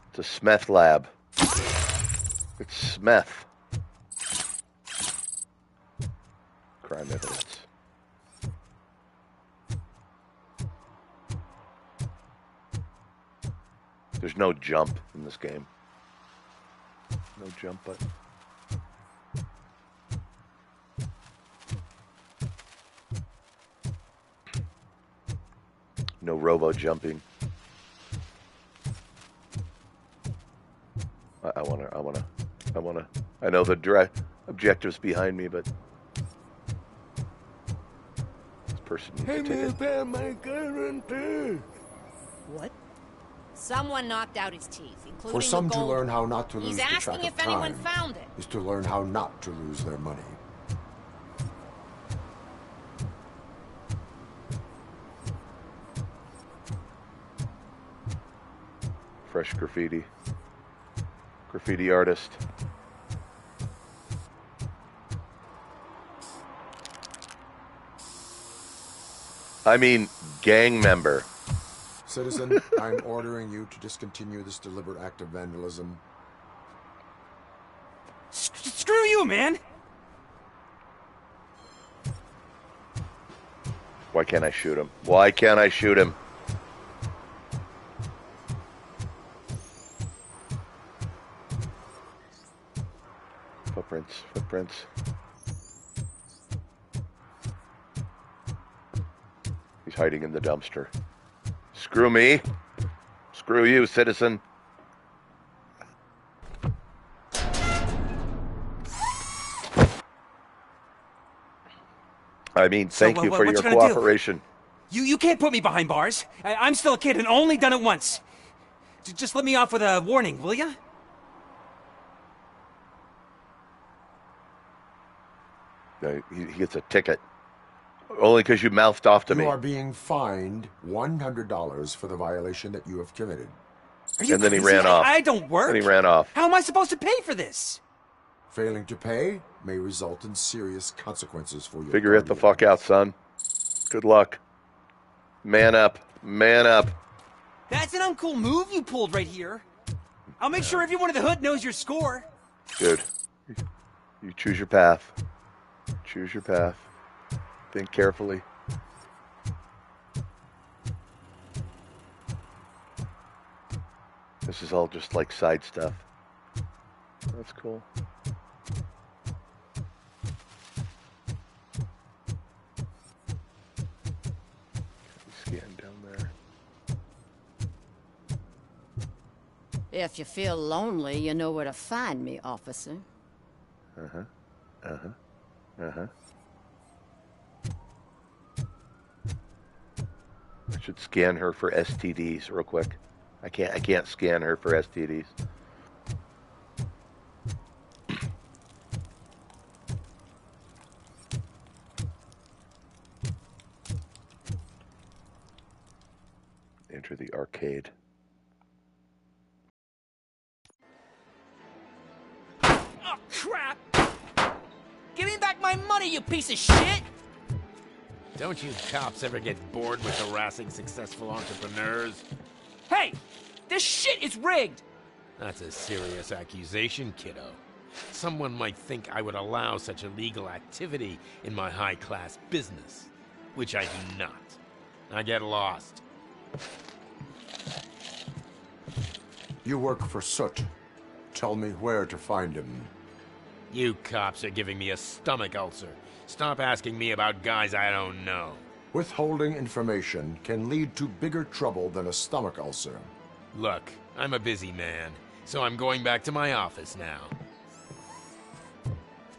It's a Smeth lab. It's Smeth. Crime evidence. There's no jump in this game. No jump button. No robo jumping. I know the direct objectives behind me, but this person needs a ticket. My gun. What? Someone knocked out his teeth, including For some the to gold learn one. how not to lose He's the track asking of if anyone time found it. is to learn how not to lose their money. Fresh graffiti. Graffiti artist. I mean, gang member. Citizen, I'm ordering you to discontinue this deliberate act of vandalism. Screw you, man! Why can't I shoot him? Why can't I shoot him? Footprints. He's hiding in the dumpster. Screw me. Screw you, citizen. I mean, thank you for your cooperation. You can't put me behind bars. I'm still a kid and only done it once. Just let me off with a warning, will ya? He gets a ticket. Only because you mouthed off to me. You are being fined $100 for the violation that you have committed. Are you and then crazy? He ran off. I don't work. And he ran off. How am I supposed to pay for this? Failing to pay may result in serious consequences for your Figure it the fuck out, son. Good luck. Man up. Man up. That's an uncool move you pulled right here. I'll make sure everyone in the hood knows your score. Good. You choose your path. Choose your path. Think carefully. This is all just like side stuff. That's cool. Scan down there. If you feel lonely, you know where to find me, officer. Uh-huh. Uh-huh. Uh-huh. I should scan her for STDs real quick. I can't scan her for STDs. Enter the arcade. Oh, crap! Give me back my money, you piece of shit! Don't you cops ever get bored with harassing successful entrepreneurs? Hey! This shit is rigged! That's a serious accusation, kiddo. Someone might think I would allow such illegal activity in my high-class business, which I do not. I get lost. You work for Soot. Tell me where to find him. You cops are giving me a stomach ulcer. Stop asking me about guys I don't know. Withholding information can lead to bigger trouble than a stomach ulcer. Look, I'm a busy man, so I'm going back to my office now.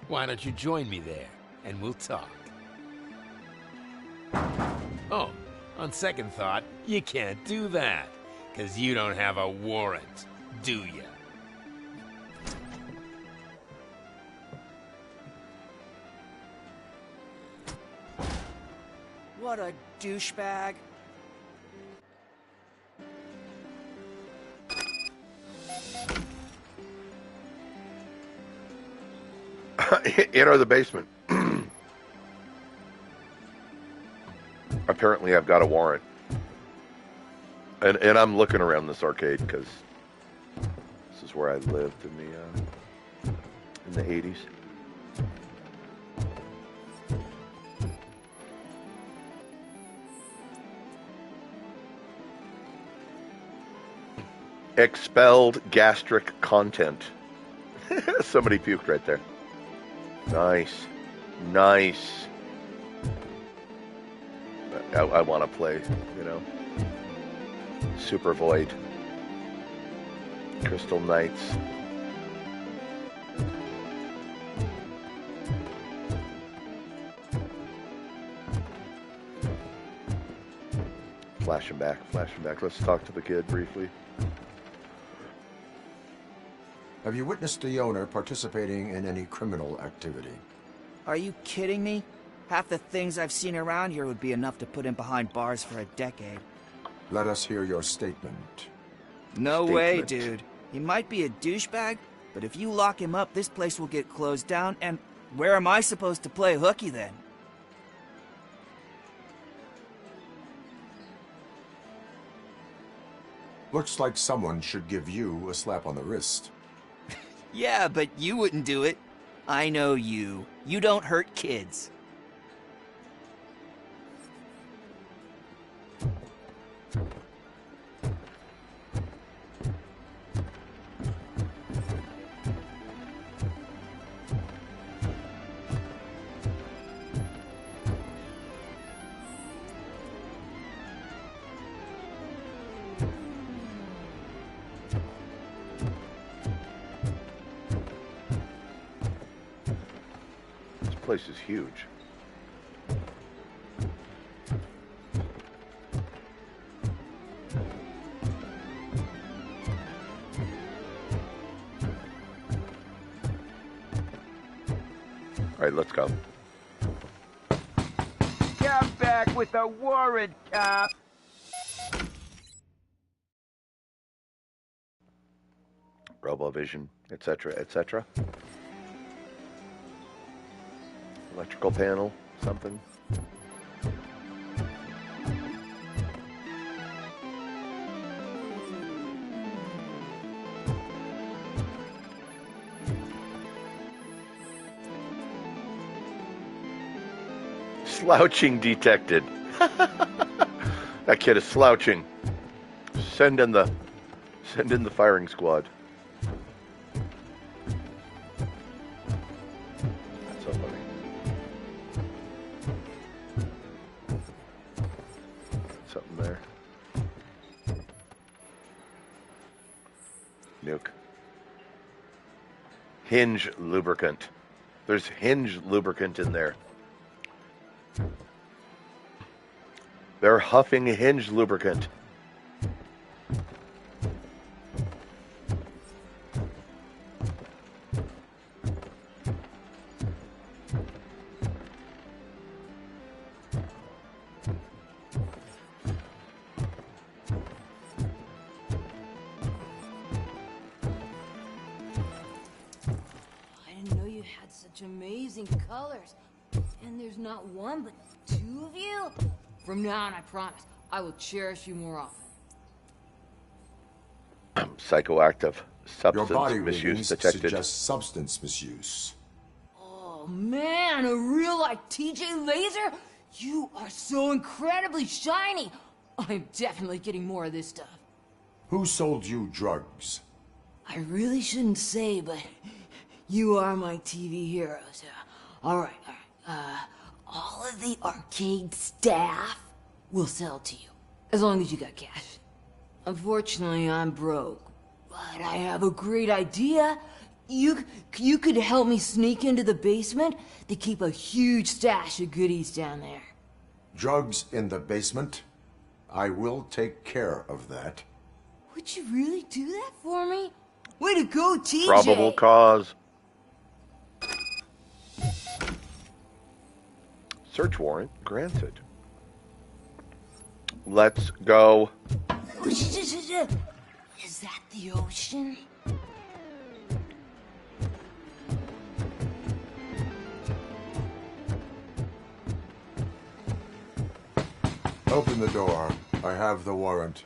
Why don't you join me there, and we'll talk. Oh, on second thought, you can't do that, 'cause you don't have a warrant, do ya? What a douchebag. Enter the basement. Apparently I've got a warrant. And I'm looking around this arcade because this is where I lived in the 80s. Expelled gastric content. Somebody puked right there. Nice. Nice. I want to play, you know. Super Void. Crystal Knights. Flashing back. Let's talk to the kid briefly. Have you witnessed the owner participating in any criminal activity? Are you kidding me? Half the things I've seen around here would be enough to put him behind bars for a decade. Let us hear your statement. No way, dude. He might be a douchebag, but if you lock him up, this place will get closed down, and where am I supposed to play hooky then? Looks like someone should give you a slap on the wrist. Yeah, but you wouldn't do it. I know you. You don't hurt kids. Place is huge. All right, let's go. Come back with a warrant, cop. RoboVision, etc., etc. Electrical panel, something. Slouching detected. That kid is slouching. Send in the firing squad. That's so funny. Something there. Nuke. Hinge lubricant. There's hinge lubricant in there. They're huffing hinge lubricant. such amazing colors. And there's not one, but two of you. From now on, I promise, I will cherish you more often. Psychoactive Your substance body misuse readings detected. suggest substance misuse. Oh man, a real like TJ Laser? You are so incredibly shiny. I'm definitely getting more of this stuff. Who sold you drugs? I really shouldn't say, but you are my TV heroes. All right. All of the arcade staff will sell to you, as long as you got cash. Unfortunately, I'm broke, but I have a great idea. You could help me sneak into the basement. They keep a huge stash of goodies down there. Drugs in the basement? I will take care of that. Would you really do that for me? Way to go, TJ! Probable cause. Search warrant granted. Let's go. Is that the ocean? Open the door. I have the warrant.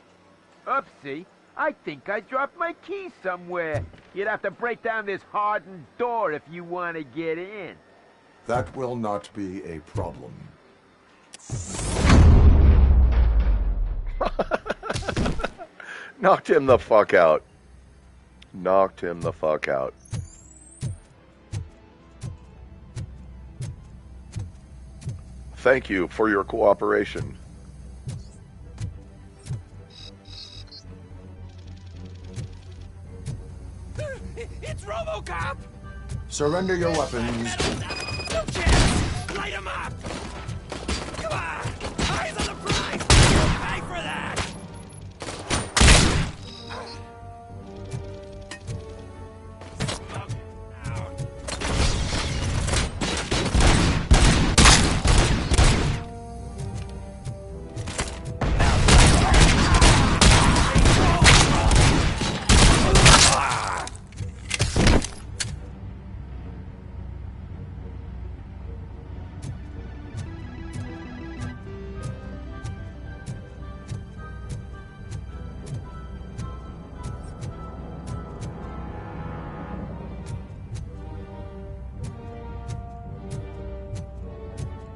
Oopsie. I think I dropped my key somewhere. You'd have to break down this hardened door if you want to get in. That will not be a problem. Knocked him the fuck out. Knocked him the fuck out. Thank you for your cooperation. It's Robocop! Surrender your weapons. No chance! Light him up! Come on! Eyes on the prize! You'll pay for that!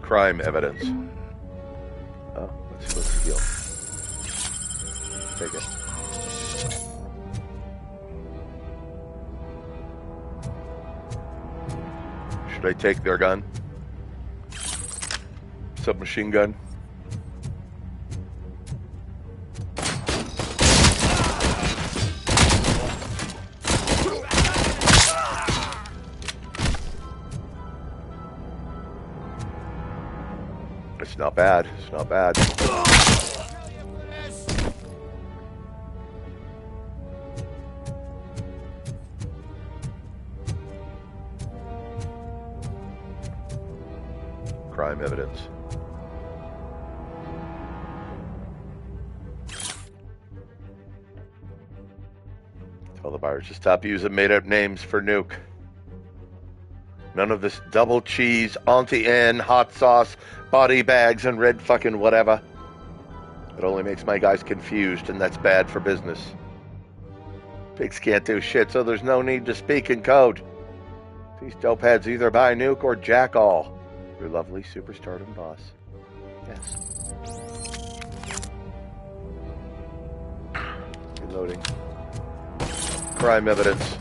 Crime evidence. Oh, let's steal. Take it. Should I take their gun? Submachine gun? It's not bad. It's not bad. Crime evidence. Tell the buyers to stop using made-up names for Nuke. None of this double cheese, Auntie Anne, hot sauce, body bags, and red fucking whatever. It only makes my guys confused, and that's bad for business. Pigs can't do shit, so there's no need to speak in code. These dopeheads either buy Nuke or jack all. Your lovely superstardom boss. Yes. Reloading. Crime evidence.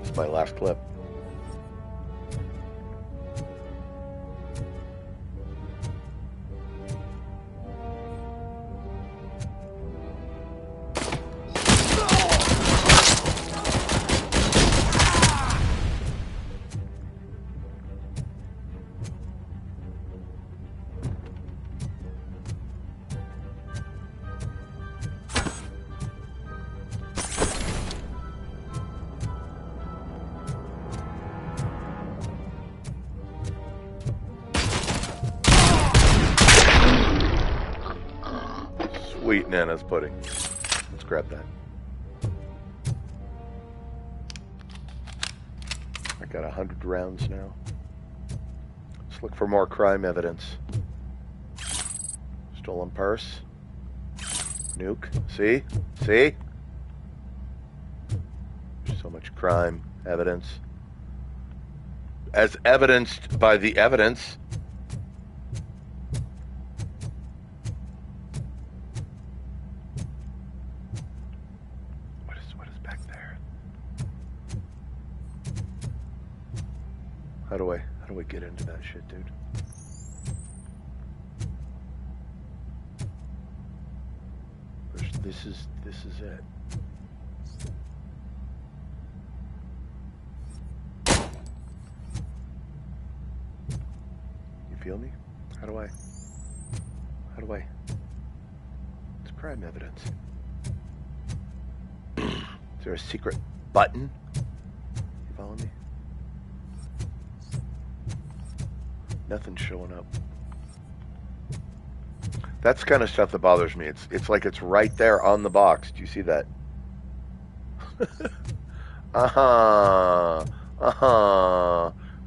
It's my last clip. Sweet Nana's pudding. Let's grab that. I got 100 rounds now. Let's look for more crime evidence. Stolen purse. Nuke. See? See? There's so much crime evidence. As evidenced by the evidence. What is back there? How do I get into that shit, dude? This is it. You feel me? How do I? It's crime evidence. Is there a secret button? You follow me? Nothing's showing up. That's the kind of stuff that bothers me. It's like it's right there on the box. Do you see that?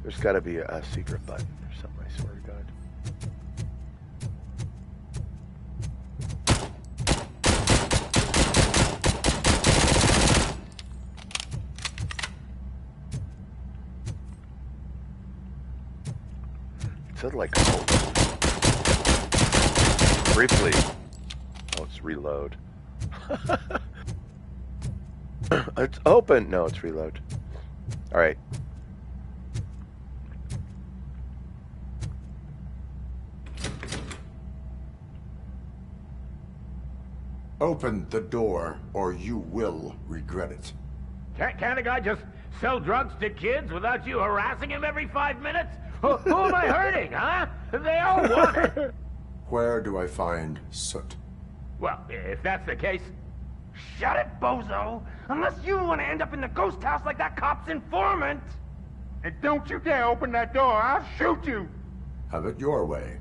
There's got to be a secret button or something, I swear to God. It said like briefly. Oh, it's reload. It's open. No, it's reload. All right. Open the door, or you will regret it. Can't a guy just sell drugs to kids without you harassing him every 5 minutes? Who am I hurting, huh? They all want it. Where do I find Soot? Well, if that's the case, shut it, bozo! Unless you want to end up in the ghost house like that cop's informant! And don't you dare open that door, I'll shoot you! Have it your way.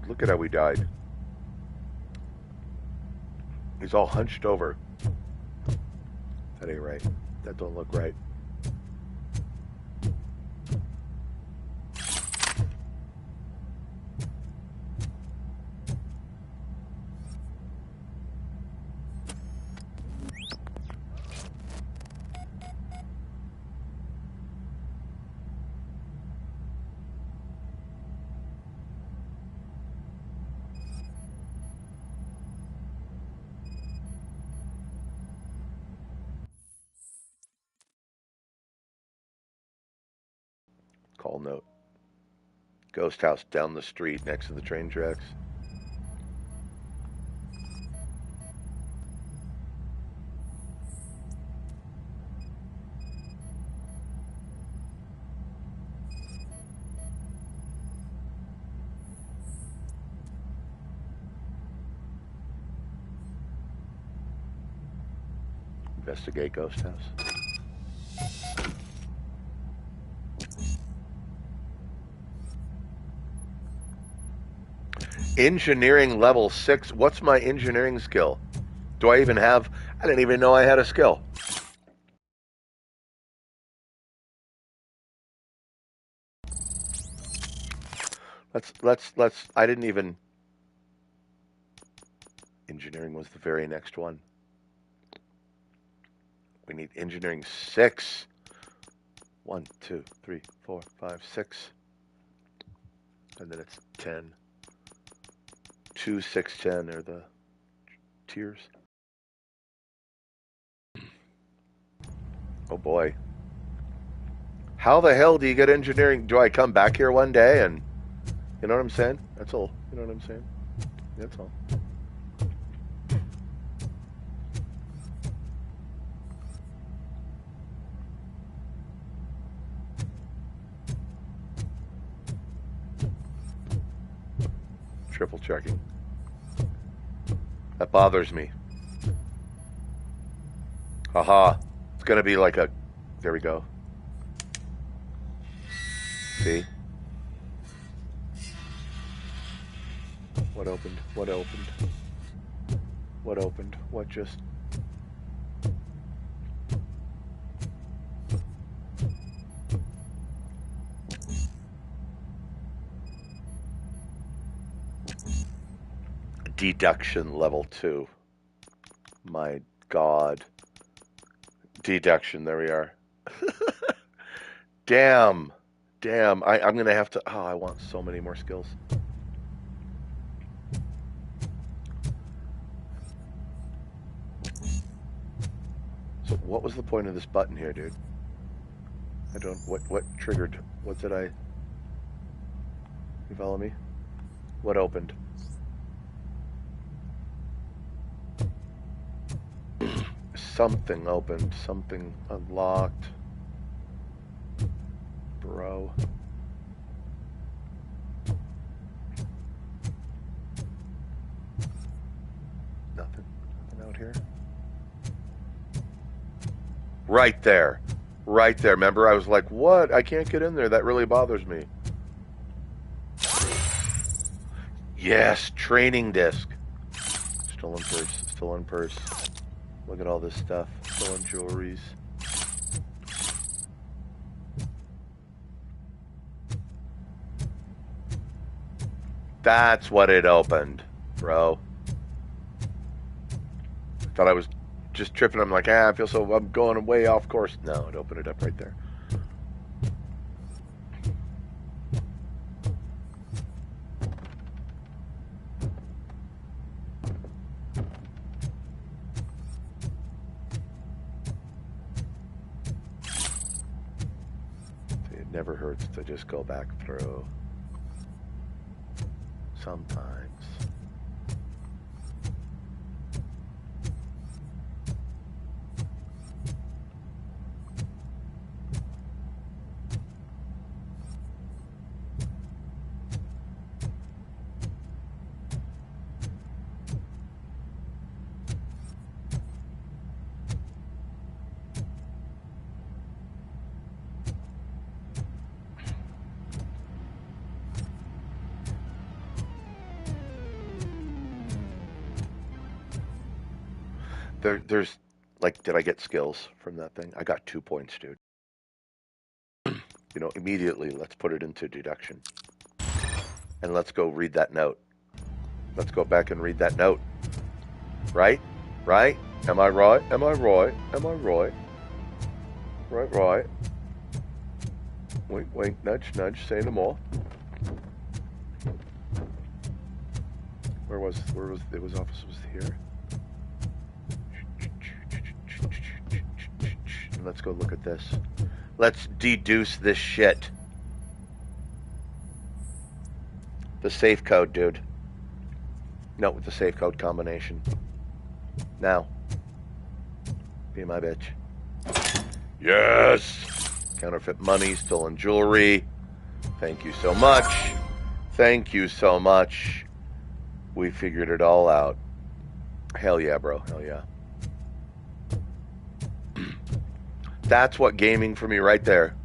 Look at how we died. He's all hunched over. That ain't right. That don't look right. Call note. Ghost house down the street next to the train tracks. Investigate ghost house. Engineering level 6. What's my engineering skill? Do I even have? I didn't even know I had a skill. Let's. I didn't even. Engineering was the very next one. We need engineering 6. 1, 2, 3, 4, 5, 6. And then it's 10. 2, 6, 10 are the tiers. Oh boy. How the hell do you get engineering? Do I come back here one day and, you know what I'm saying? That's all. You know what I'm saying? That's all. Triple checking. That bothers me. Haha. It's gonna be like a, there we go. See? What opened? What opened? What opened? What just... Deduction level 2. My God. Deduction, there we are. Damn. Damn. I'm going to have to... Oh, I want so many more skills. So what was the point of this button here, dude? I don't... What triggered? What did I... You follow me? What opened? Something opened. Something unlocked. Bro. Nothing. Nothing out here. Right there. Right there. Remember, I was like, what? I can't get in there. That really bothers me. Yes, training disc. Stolen purse. Stolen purse. Look at all this stuff. Stolen jewelries. That's what it opened, bro. Thought I was just tripping. I'm like, I feel so, I'm going way off course. No, it opened it up right there. It never hurts to just go back through. Sometimes. There's, like, did I get skills from that thing? I got 2 points, dude. You know, immediately, let's put it into deduction. And let's go read that note. Let's go back and read that note. Right? Right? Am I right? Am I right? Am I right? Right, right. Wink, wink, nudge, nudge, say no more. Where was, it was office was here? Let's go look at this. Let's deduce this shit. The safe code, dude. No, with the safe code combination. Now. Be my bitch. Yes! Counterfeit money, stolen jewelry. Thank you so much. Thank you so much. We figured it all out. Hell yeah, bro. Hell yeah. That's what gaming for me right there.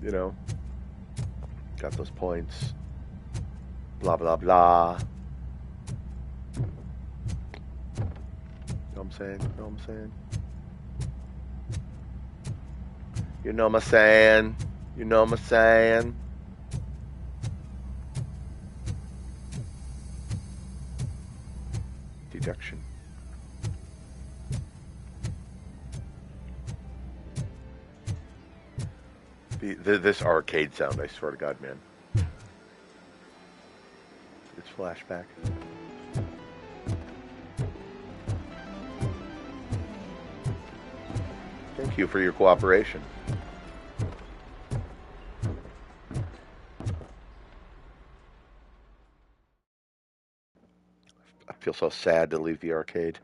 You know. Got those points. Blah, blah, blah. You know what I'm saying? You know what I'm saying? You know what I'm saying? You know what I'm saying? Deduction. This arcade sound, I swear to God, man. It's flashback. Thank you for your cooperation. I feel so sad to leave the arcade.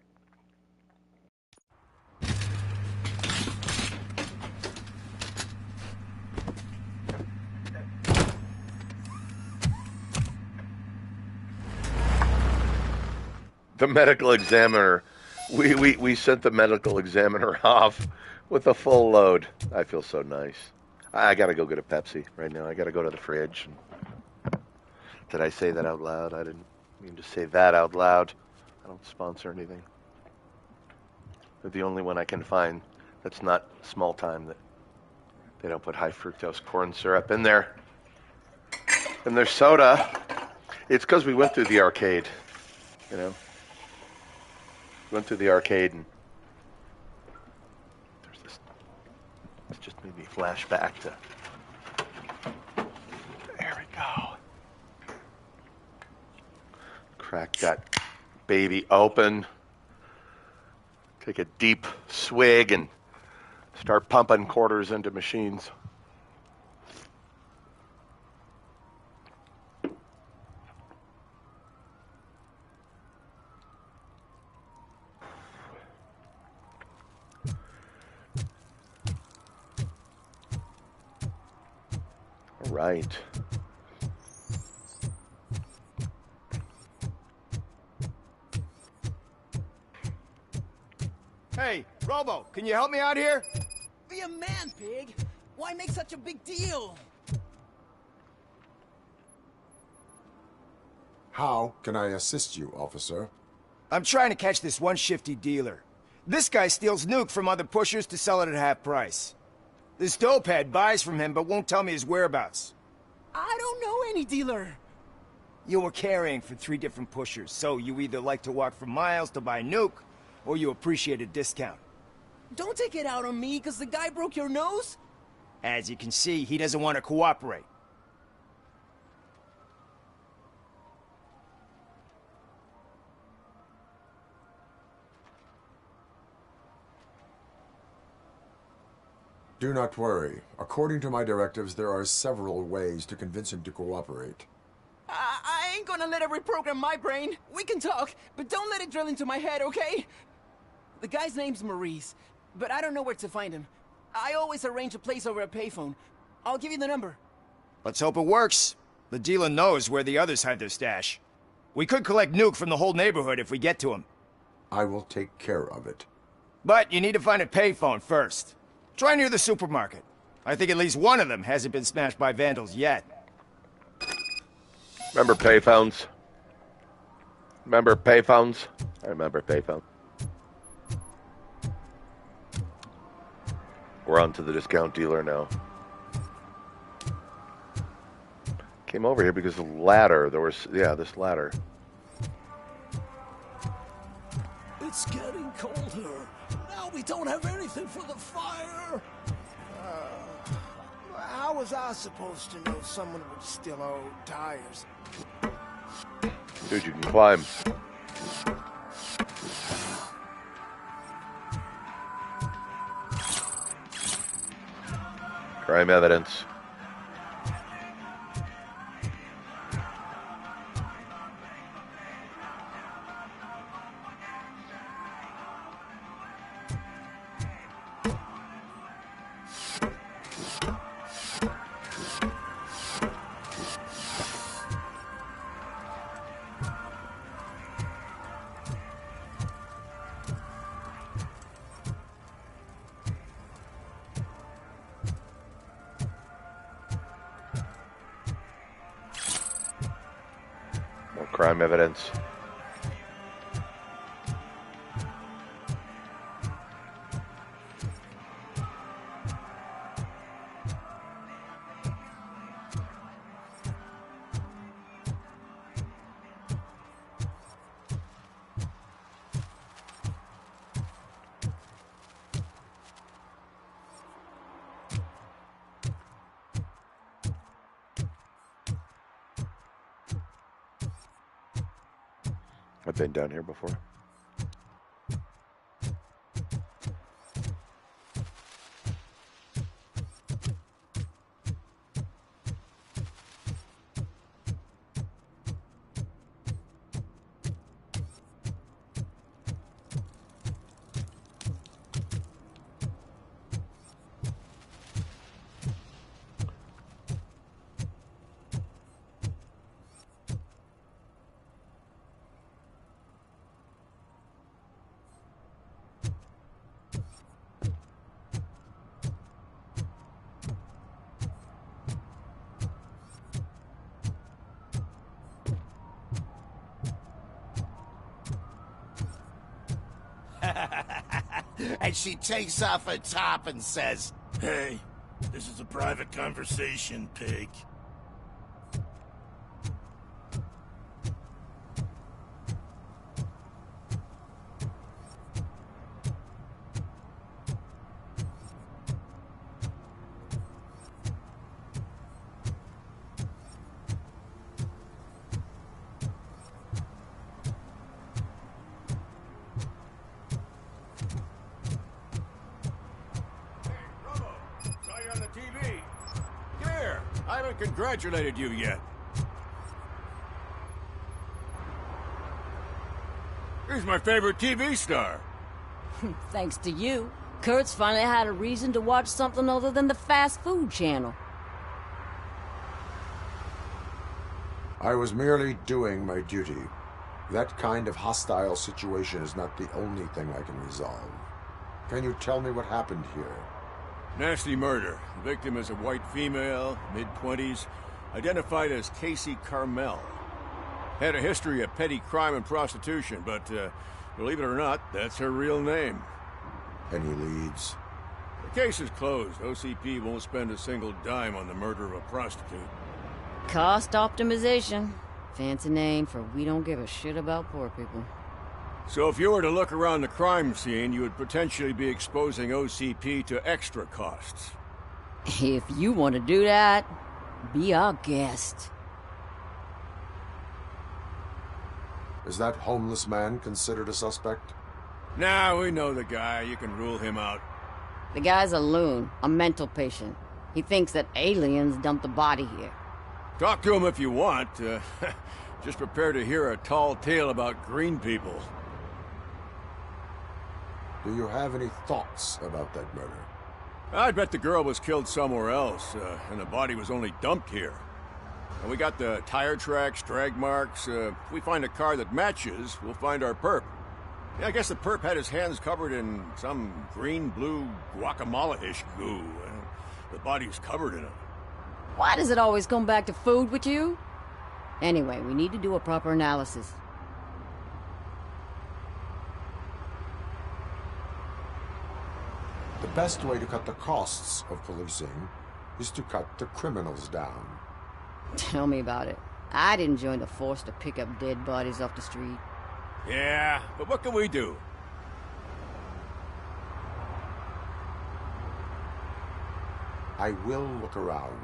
The medical examiner, we sent the medical examiner off with a full load. I feel so nice. I gotta go get a Pepsi right now. I gotta go to the fridge. Did I say that out loud? I didn't mean to say that out loud. I don't sponsor anything. They're the only one I can find that's not small time that they don't put high fructose corn syrup in there. And their soda, it's because we went through the arcade, you know. Went through the arcade and there's this. It's just made me flash back to. There we go. Crack that baby open. Take a deep swig and start pumping quarters into machines. All right. Hey, Robo, can you help me out here? Be a man, Pig. Why make such a big deal? How can I assist you, officer? I'm trying to catch this one shifty dealer. This guy steals nuke from other pushers to sell it at half price. This dopehead buys from him but won't tell me his whereabouts. I don't know any dealer. You were carrying for 3 different pushers, so you either like to walk for miles to buy nuke, or you appreciate a discount. Don't take it out on me, because the guy broke your nose? As you can see, he doesn't want to cooperate. Do not worry. According to my directives, there are several ways to convince him to cooperate. I ain't gonna let it reprogram my brain. We can talk, but don't let it drill into my head, okay? The guy's name's Maurice, but I don't know where to find him. I always arrange a place over a payphone. I'll give you the number. Let's hope it works. The dealer knows where the others hide their stash. We could collect nuke from the whole neighborhood if we get to him. I will take care of it. But you need to find a payphone first. Try near the supermarket. I think at least one of them hasn't been smashed by vandals yet. Remember payphones? Remember payphones? I remember payphones. We're on to the discount dealer now. Came over here because the ladder, there was, yeah, this ladder. It's getting colder. Now we don't have anything for the fire. How was I supposed to know someone would steal our old tires? Dude, you can climb. Crime evidence. Crime evidence. I've been down here before. and she takes off her top and says, Hey, this is a private conversation, pig. I haven't congratulated you yet. Here's my favorite TV star. Thanks to you, Kurt's finally had a reason to watch something other than the fast food channel. I was merely doing my duty. That kind of hostile situation is not the only thing I can resolve. Can you tell me what happened here? Nasty murder. The victim is a white female, mid-20s, identified as Casey Carmel. Had a history of petty crime and prostitution, but believe it or not, that's her real name. Any leads? The case is closed. OCP won't spend a single dime on the murder of a prostitute. Cost optimization. Fancy name for we don't give a shit about poor people. So if you were to look around the crime scene, you would potentially be exposing OCP to extra costs. If you want to do that, be our guest. Is that homeless man considered a suspect? Nah, we know the guy. You can rule him out. The guy's a loon, a mental patient. He thinks that aliens dumped the body here. Talk to him if you want. Just prepare to hear a tall tale about green people. Do you have any thoughts about that murder? I bet the girl was killed somewhere else, and the body was only dumped here. And we got the tire tracks, drag marks. If we find a car that matches, we'll find our perp. Yeah, I guess the perp had his hands covered in some green-blue guacamole-ish goo. The body's covered in it. Why does it always come back to food with you? Anyway, we need to do a proper analysis. The best way to cut the costs of policing is to cut the criminals down. Tell me about it. I didn't join the force to pick up dead bodies off the street. Yeah, but what can we do? I will look around.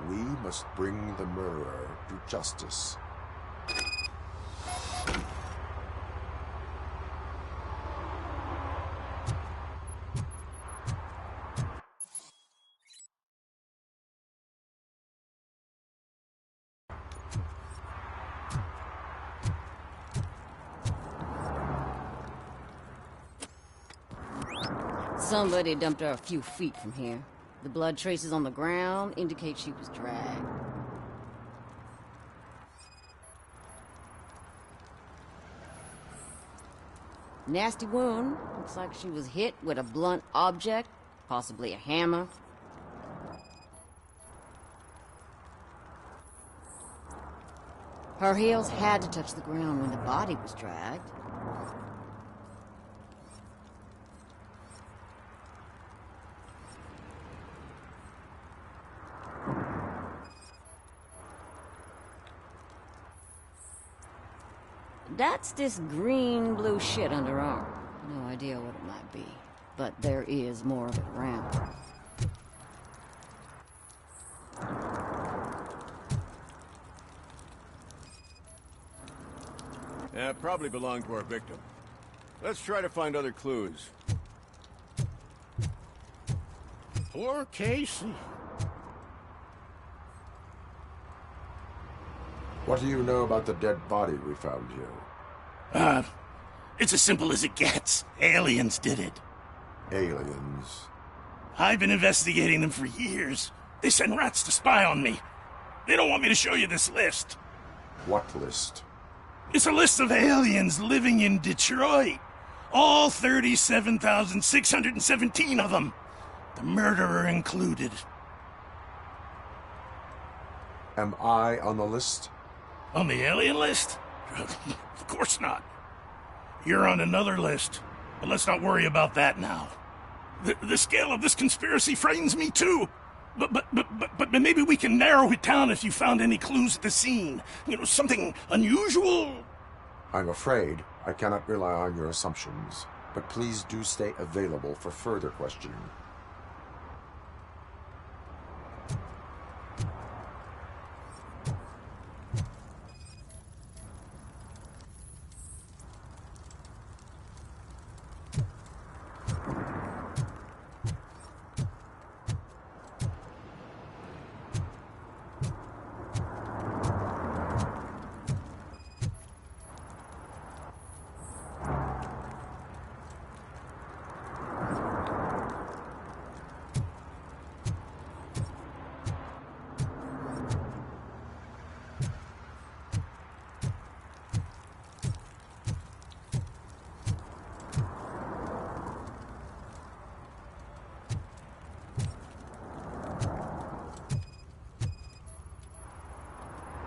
We must bring the murderer to justice. Somebody dumped her a few feet from here. The blood traces on the ground indicate she was dragged. Nasty wound. Looks like she was hit with a blunt object, possibly a hammer. Her heels had to touch the ground when the body was dragged. That's this green-blue shit under her arm. No idea what it might be, but there is more of it around. Probably belonged to our victim. Let's try to find other clues. Poor Casey. What do you know about the dead body we found here? It's as simple as it gets. Aliens did it. Aliens? I've been investigating them for years. They send rats to spy on me. They don't want me to show you this list. What list? It's a list of aliens living in Detroit. All 37,617 of them. The murderer included. Am I on the list? On the alien list? Of course not. You're on another list. But let's not worry about that now. The scale of this conspiracy frightens me too. But maybe we can narrow it down if you found any clues at the scene. You know, something unusual. I'm afraid I cannot rely on your assumptions, but please do stay available for further questioning.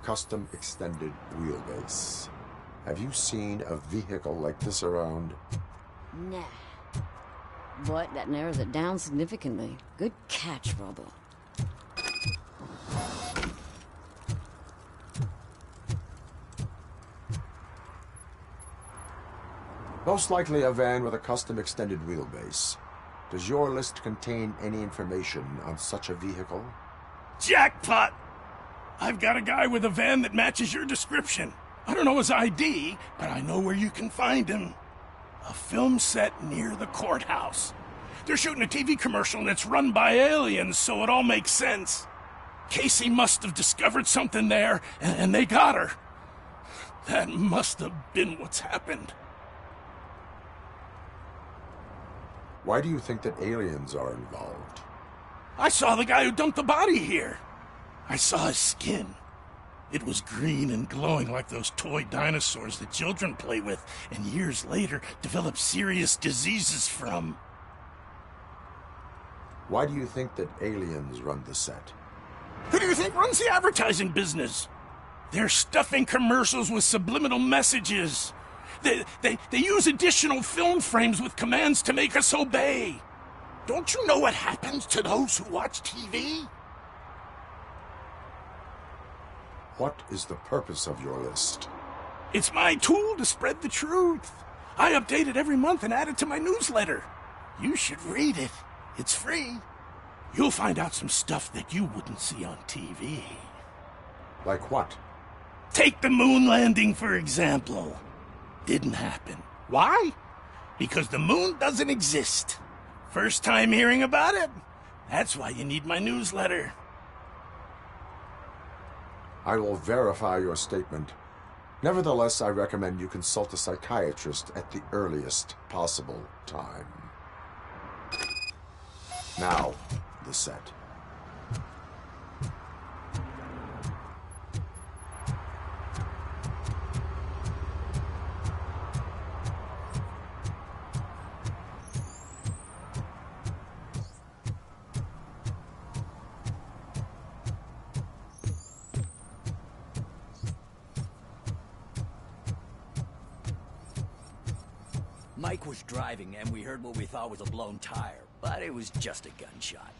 Custom extended wheelbase. Have you seen a vehicle like this around? Nah. But that narrows it down significantly. Good catch, Robo. Most likely a van with a custom extended wheelbase. Does your list contain any information on such a vehicle? Jackpot! I've got a guy with a van that matches your description. I don't know his ID, but I know where you can find him. A film set near the courthouse. They're shooting a TV commercial and it's run by aliens, so it all makes sense. Casey must have discovered something there, and they got her. That must have been what's happened. Why do you think that aliens are involved? I saw the guy who dumped the body here. I saw his skin. It was green and glowing like those toy dinosaurs that children play with and years later develop serious diseases from. Why do you think that aliens run the set? Who do you think runs the advertising business? They're stuffing commercials with subliminal messages. They use additional film frames with commands to make us obey. Don't you know what happens to those who watch TV? What is the purpose of your list? It's my tool to spread the truth. I update it every month and add it to my newsletter. You should read it. It's free. You'll find out some stuff that you wouldn't see on TV. Like what? Take the moon landing, for example. Didn't happen. Why? Because the moon doesn't exist. First time hearing about it? That's why you need my newsletter. I will verify your statement. Nevertheless, I recommend you consult a psychiatrist at the earliest possible time. Now, the set. Mike was driving and we heard what we thought was a blown tire, but it was just a gunshot.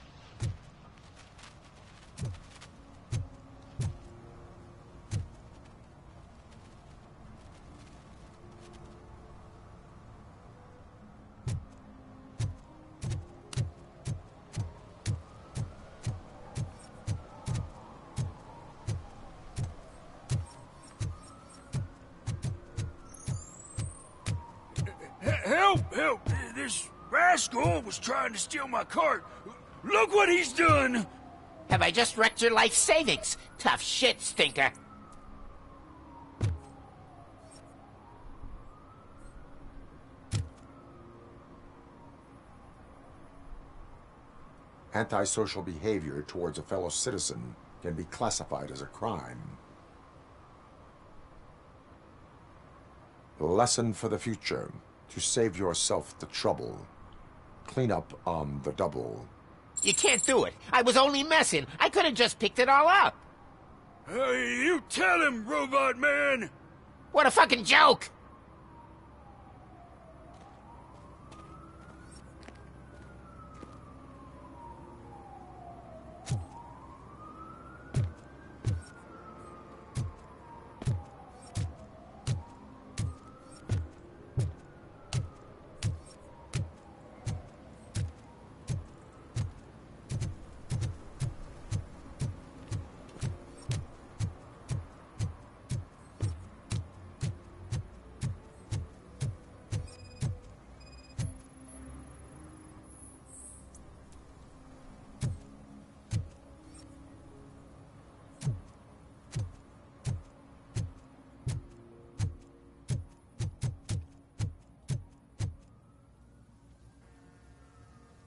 Help! Help! This rascal was trying to steal my cart. Look what he's done! Have I just wrecked your life savings? Tough shit, stinker. Antisocial behavior towards a fellow citizen can be classified as a crime. Lesson for the future. To save yourself the trouble. Clean up on the double. You can't do it. I was only messing. I could have just picked it all up. You tell him, Robot Man! What a fucking joke!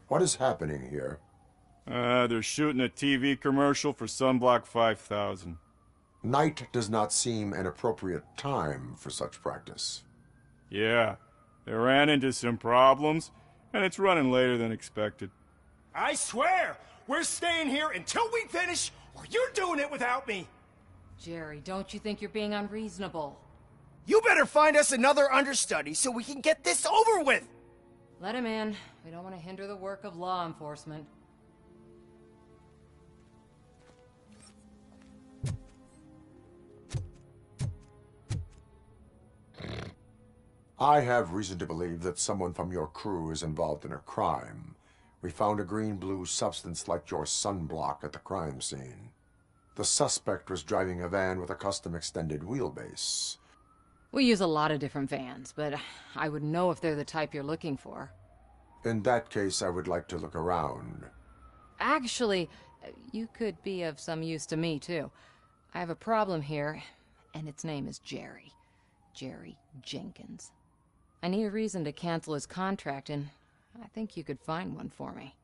What is happening here? They're shooting a TV commercial for Sunblock 5000. Night does not seem an appropriate time for such practice. Yeah, they ran into some problems, and it's running later than expected. I swear, we're staying here until we finish, or you're doing it without me! Jerry, don't you think you're being unreasonable? You better find us another understudy so we can get this over with! Let him in. We don't want to hinder the work of law enforcement. I have reason to believe that someone from your crew is involved in a crime. We found a green-blue substance like your sunblock at the crime scene. The suspect was driving a van with a custom extended wheelbase. We use a lot of different vans, but I wouldn't know if they're the type you're looking for. In that case, I would like to look around. Actually, you could be of some use to me, too. I have a problem here, and its name is Jerry. Jerry Jenkins. I need a reason to cancel his contract, and I think you could find one for me.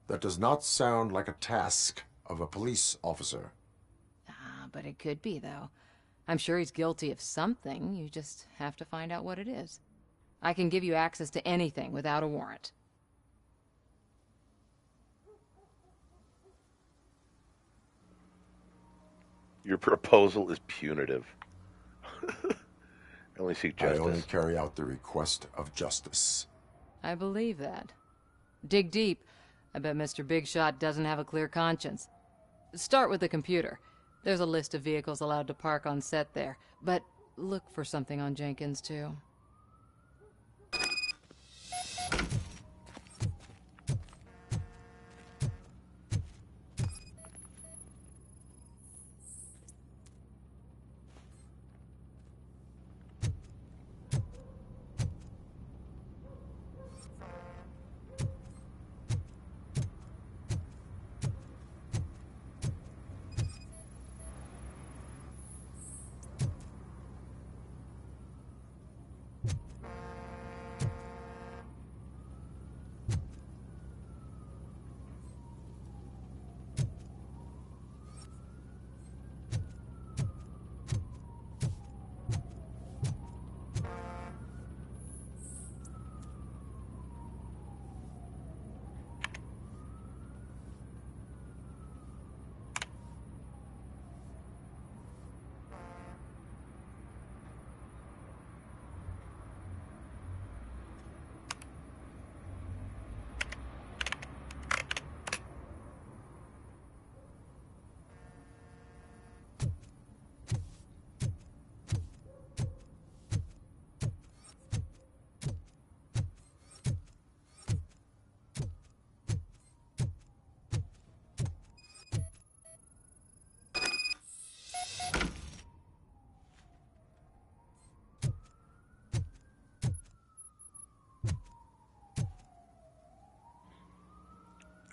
That does not sound like a task of a police officer. But it could be, though. I'm sure he's guilty of something. You just have to find out what it is. I can give you access to anything without a warrant. Your proposal is punitive. I only seek justice. I only carry out the request of justice. I believe that. Dig deep. I bet Mr. Big Shot doesn't have a clear conscience. Start with the computer. There's a list of vehicles allowed to park on set there, but look for something on Jenkins, too.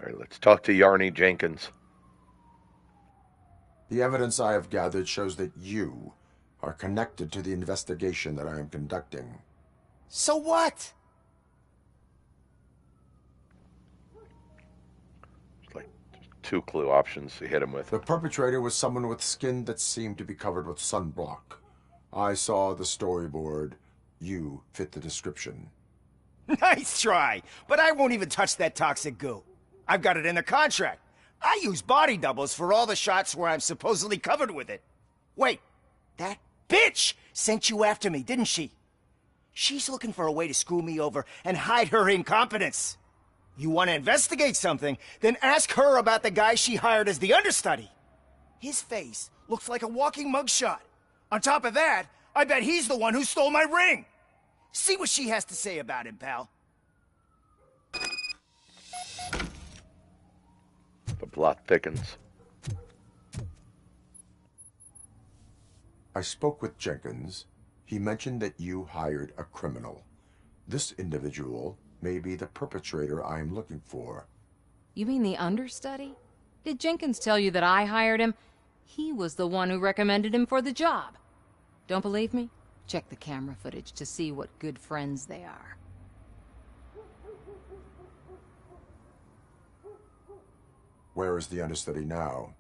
All right, let's talk to Yarny Jenkins. The evidence I have gathered shows that you are connected to the investigation that I am conducting. So what? It's like 2 clue options to hit him with. The perpetrator was someone with skin that seemed to be covered with sunblock. I saw the storyboard. You fit the description. Nice try, but I won't even touch that toxic goo. I've got it in the contract. I use body doubles for all the shots where I'm supposedly covered with it. Wait, that bitch sent you after me, didn't she? She's looking for a way to screw me over and hide her incompetence. You want to investigate something, then ask her about the guy she hired as the understudy. His face looks like a walking mugshot. On top of that, I bet he's the one who stole my ring. See what she has to say about him, pal. The plot thickens. I spoke with Jenkins. He mentioned that you hired a criminal. This individual may be the perpetrator I am looking for. You mean the understudy? Did Jenkins tell you that I hired him? He was the one who recommended him for the job. Don't believe me? Check the camera footage to see what good friends they are. Where is the understudy now?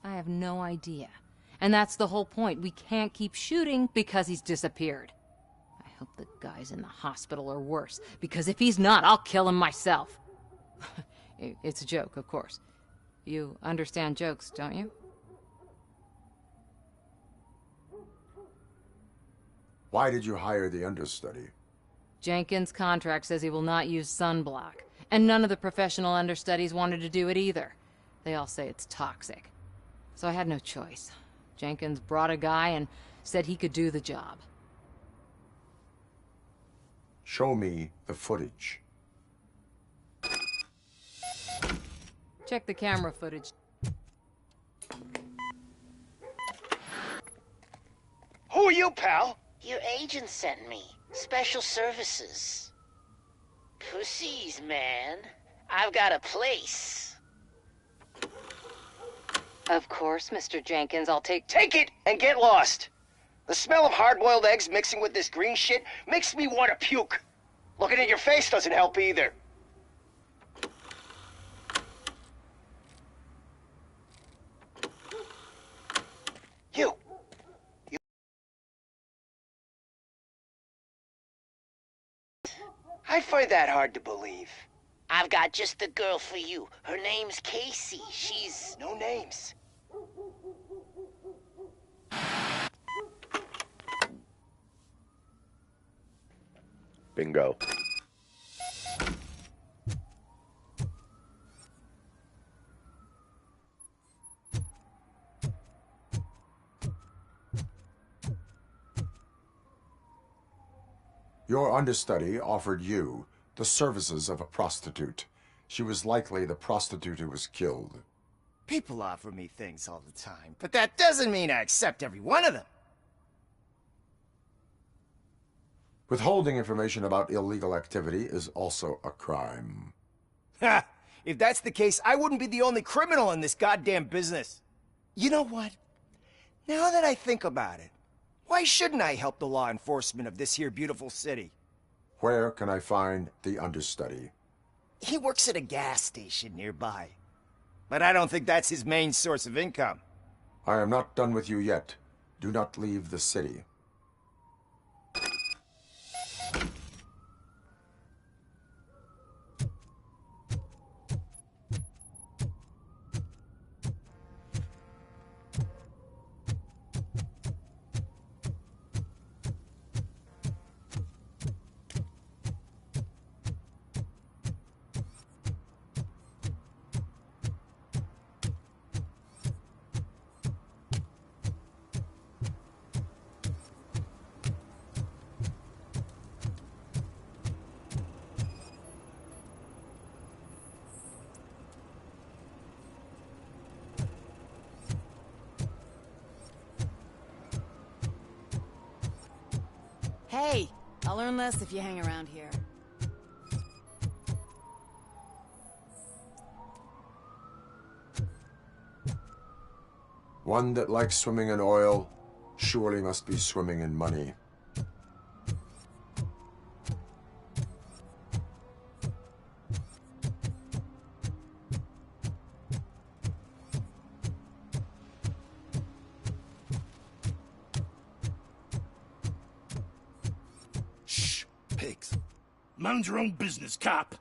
I have no idea. And that's the whole point. We can't keep shooting because he's disappeared. I hope the guy's in the hospital or worse, because if he's not, I'll kill him myself. It's a joke, of course. You understand jokes, don't you? Why did you hire the understudy? Jenkins' contract says he will not use sunblock, and none of the professional understudies wanted to do it either. They all say it's toxic. So I had no choice. Jenkins brought a guy and said he could do the job. Show me the footage. Check the camera footage. Who are you, pal? Your agent sent me. Special services. Pussies, man. I've got a place. Of course, Mr. Jenkins, I'll take Take it and get lost. The smell of hard-boiled eggs mixing with this green shit makes me want to puke. Looking at your face doesn't help either. You. I find that hard to believe. I've got just the girl for you. Her name's Casey. She's... No names. Bingo. Your understudy offered you the services of a prostitute. She was likely the prostitute who was killed. People offer me things all the time, but that doesn't mean I accept every one of them. Withholding information about illegal activity is also a crime. Ha! If that's the case, I wouldn't be the only criminal in this goddamn business. You know what? Now that I think about it, why shouldn't I help the law enforcement of this here beautiful city? Where can I find the understudy? He works at a gas station nearby. But I don't think that's his main source of income. I am not done with you yet. Do not leave the city. Hey, I'll learn less if you hang around here. One that likes swimming in oil surely must be swimming in money. Shh, pigs. Mind your own business, cop.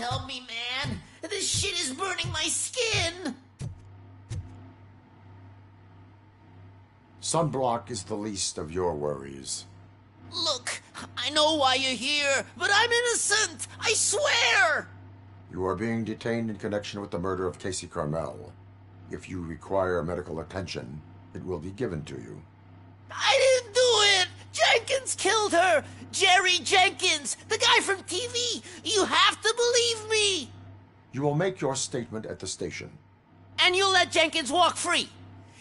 help me, man. This shit is burning my skin. Sunblock is the least of your worries. Look, I know why you're here, but I'm innocent. I swear. You are being detained in connection with the murder of Casey Carmel. If you require medical attention, it will be given to you. I didn't do it. Jenkins killed her. Jerry Jenkins, the guy from TV. You have to believe me. You will make your statement at the station. And you'll let Jenkins walk free.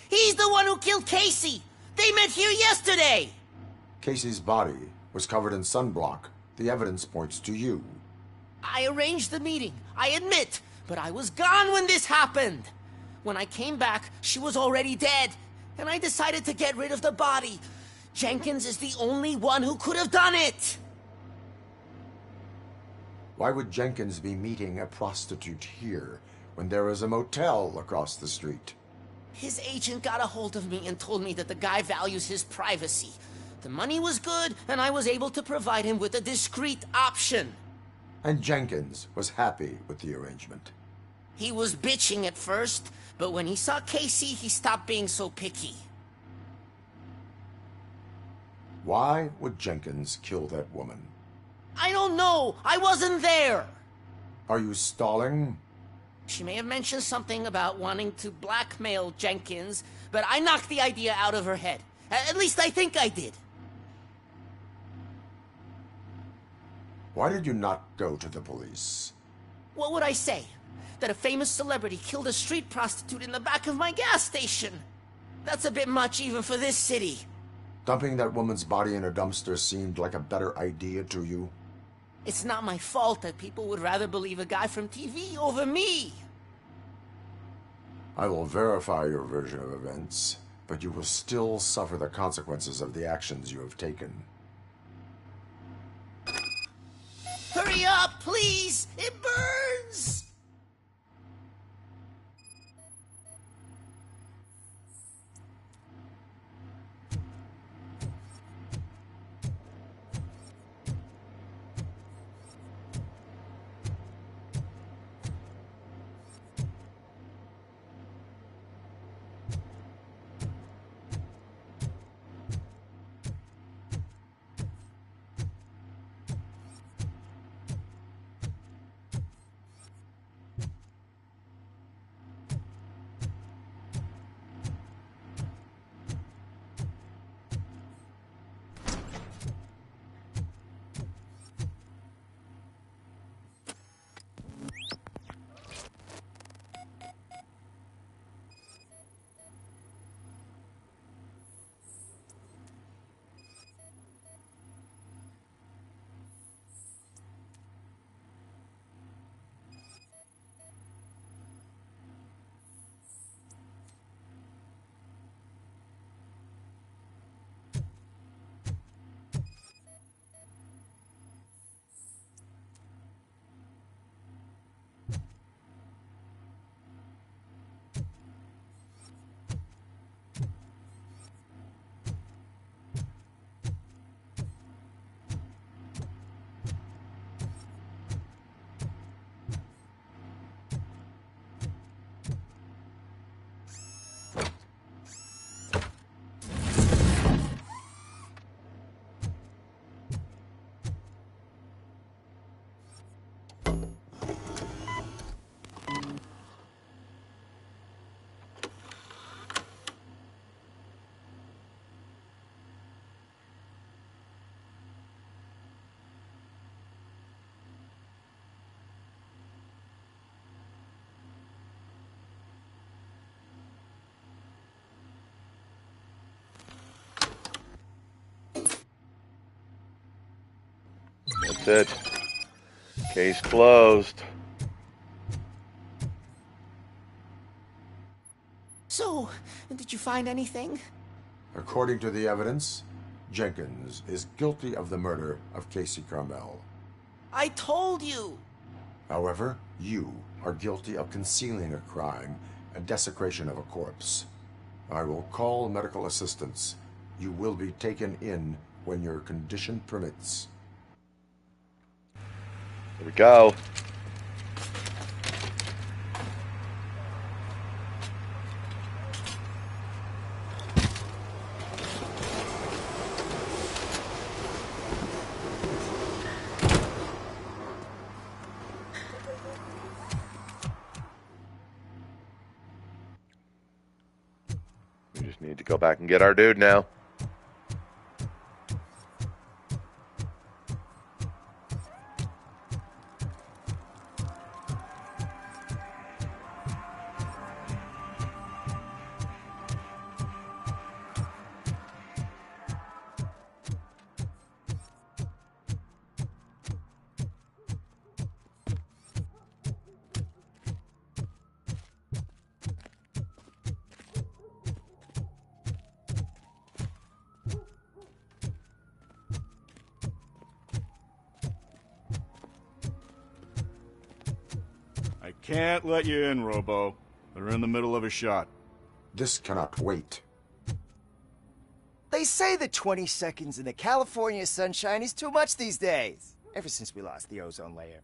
He's the one who killed Casey. They met here yesterday. Casey's body was covered in sunblock. The evidence points to you. I arranged the meeting, I admit, but I was gone when this happened. When I came back, she was already dead, and I decided to get rid of the body. Jenkins is the only one who could have done it. Why would Jenkins be meeting a prostitute here when there is a motel across the street? His agent got a hold of me and told me that the guy values his privacy. The money was good, and I was able to provide him with a discreet option. And Jenkins was happy with the arrangement. He was bitching at first, but when he saw Casey, he stopped being so picky. Why would Jenkins kill that woman? I don't know. I wasn't there. Are you stalling? She may have mentioned something about wanting to blackmail Jenkins, but I knocked the idea out of her head. At least I think I did. Why did you not go to the police? What would I say? That a famous celebrity killed a street prostitute in the back of my gas station? That's a bit much even for this city. Dumping that woman's body in a dumpster seemed like a better idea to you? It's not my fault that people would rather believe a guy from TV over me. I will verify your version of events, but you will still suffer the consequences of the actions you have taken. Hurry up, please! It burns! That's it. Case closed. So, did you find anything? According to the evidence, Jenkins is guilty of the murder of Casey Carmel. I told you! However, you are guilty of concealing a crime and desecration of a corpse. I will call medical assistance. You will be taken in when your condition permits. Here we go. Go back and get our dude now. I can't let you in, Robo. They're in the middle of a shot. This cannot wait. They say that 20 seconds in the California sunshine is too much these days. Ever since we lost the ozone layer.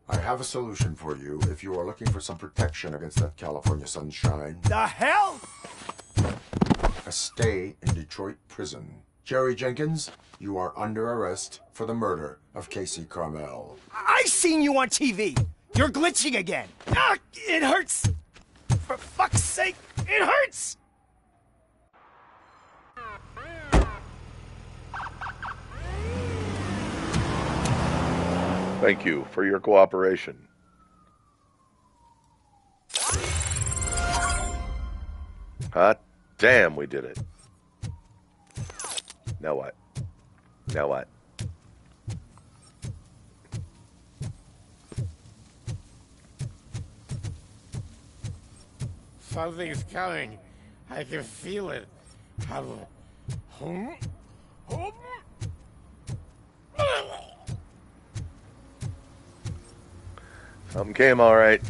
I have a solution for you if you are looking for some protection against that California sunshine. The hell? A stay in Detroit prison. Jerry Jenkins, you are under arrest for the murder of Casey Carmel. I seen you on TV. You're glitching again. Ah, it hurts. For fuck's sake, it hurts. Thank you for your cooperation. Hot damn, we did it. Now what? Now what? Something's coming. I can feel it. Something came all right.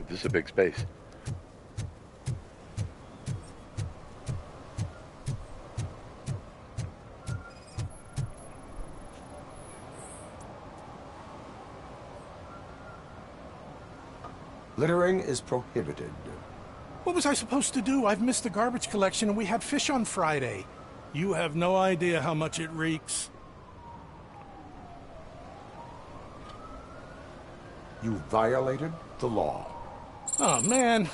This is a big space. Littering is prohibited. What was I supposed to do? I've missed the garbage collection and we had fish on Friday. You have no idea how much it reeks. You violated the law. Oh, man.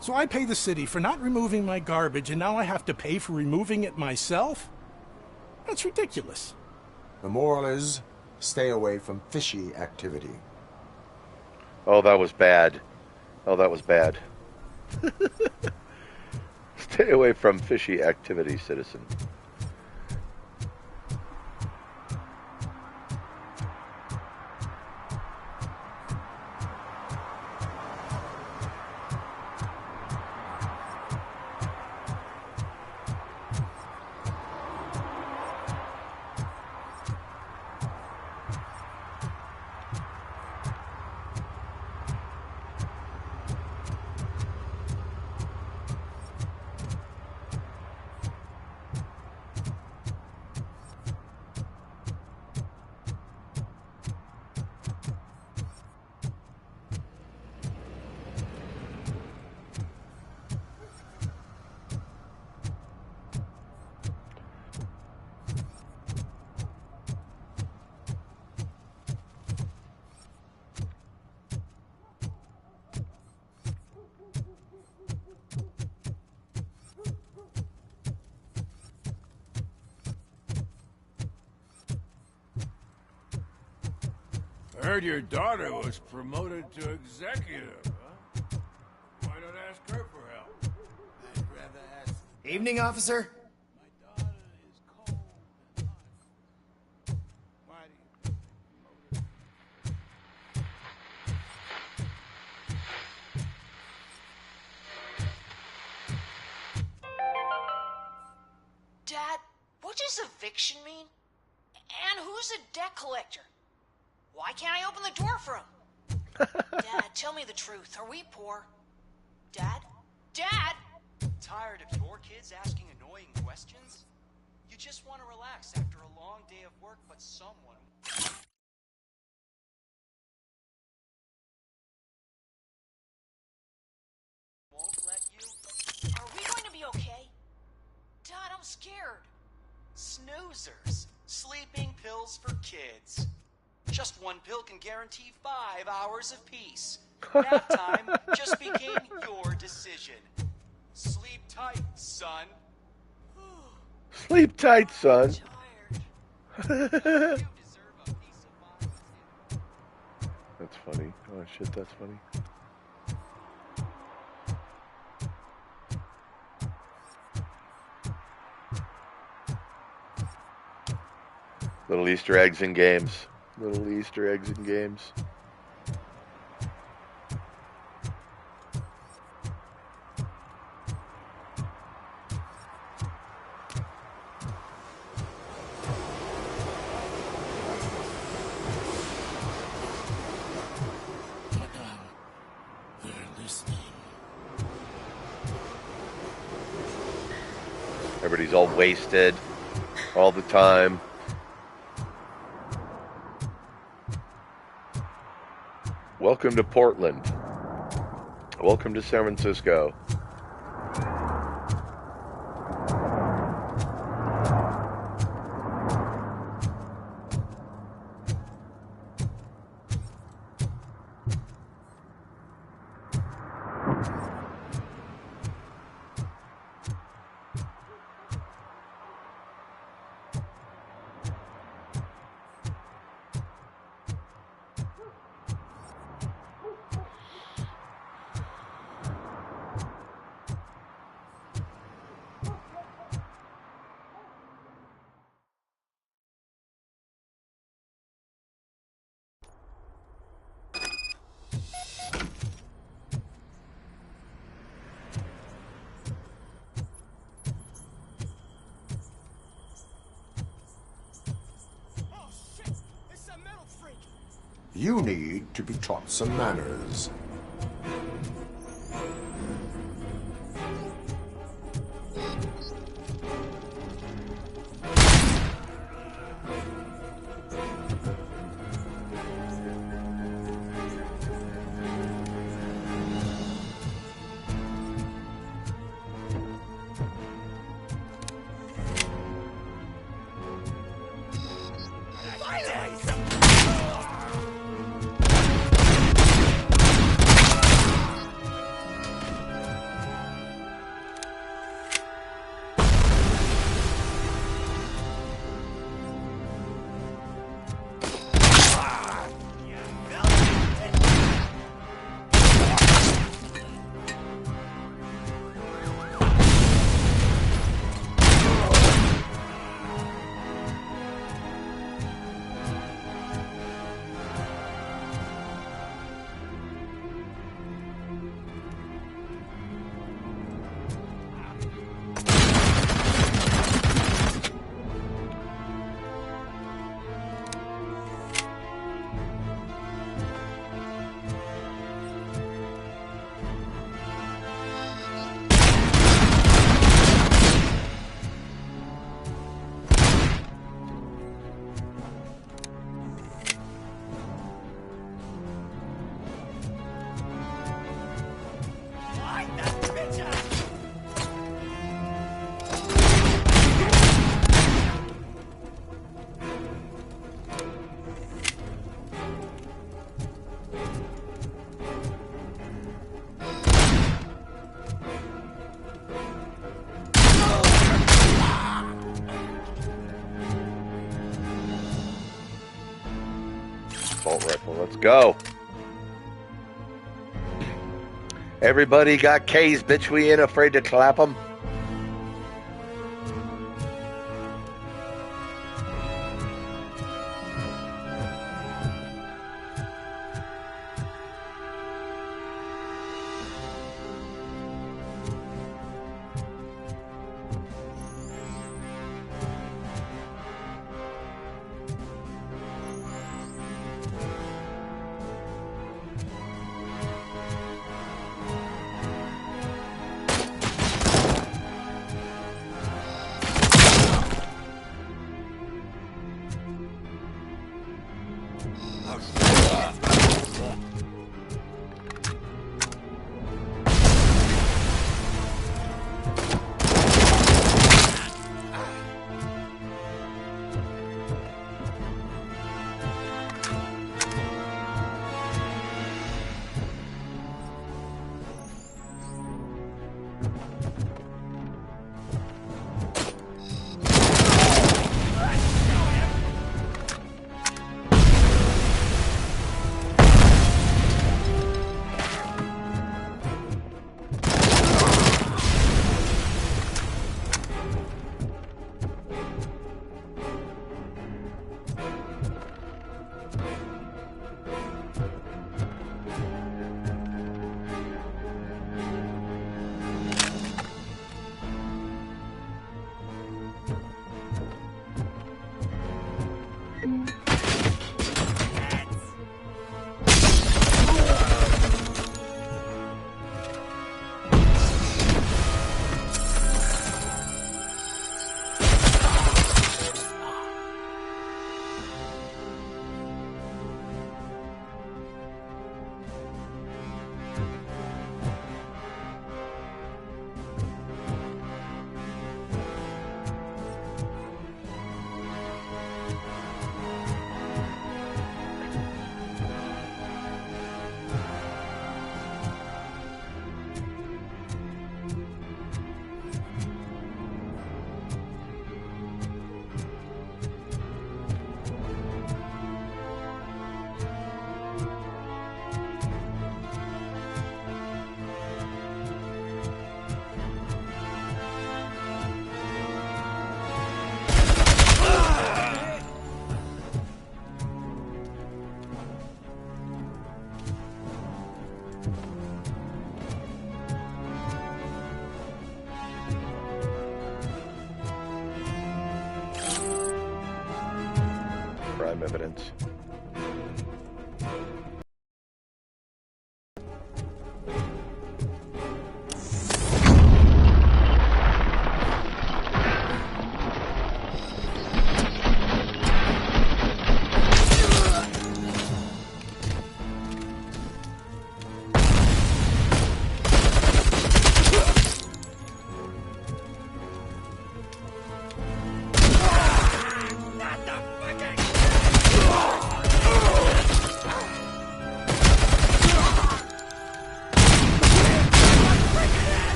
So I pay the city for not removing my garbage, and now I have to pay for removing it myself? That's ridiculous. The moral is, stay away from fishy activity. Oh, that was bad. Oh, that was bad. Stay away from fishy activity, citizen. I heard your daughter was promoted to executive, huh? Why not ask her for help? I'd rather ask... Evening, officer. Dad, what does eviction mean? And who Who's a debt collector? Why can't I open the door for him? Dad, tell me the truth. Are we poor? Dad? Dad? Tired of your kids asking annoying questions? You just want to relax after a long day of work, but someone... won't let you? Are we going to be okay? Dad, I'm scared. Snoozers. Sleeping pills for kids. Just one pill can guarantee 5 hours of peace. Nap time just became your decision. Sleep tight, son. Sleep tight, son. That's funny. Oh shit, that's funny. Little Easter eggs in games. Little Easter eggs in games. Everybody's all wasted all the time. Welcome to Portland. Welcome to San Francisco. You need to be taught some manners. Assault rifle, let's go. Everybody got K's, bitch. We ain't afraid to clap them. Crime evidence.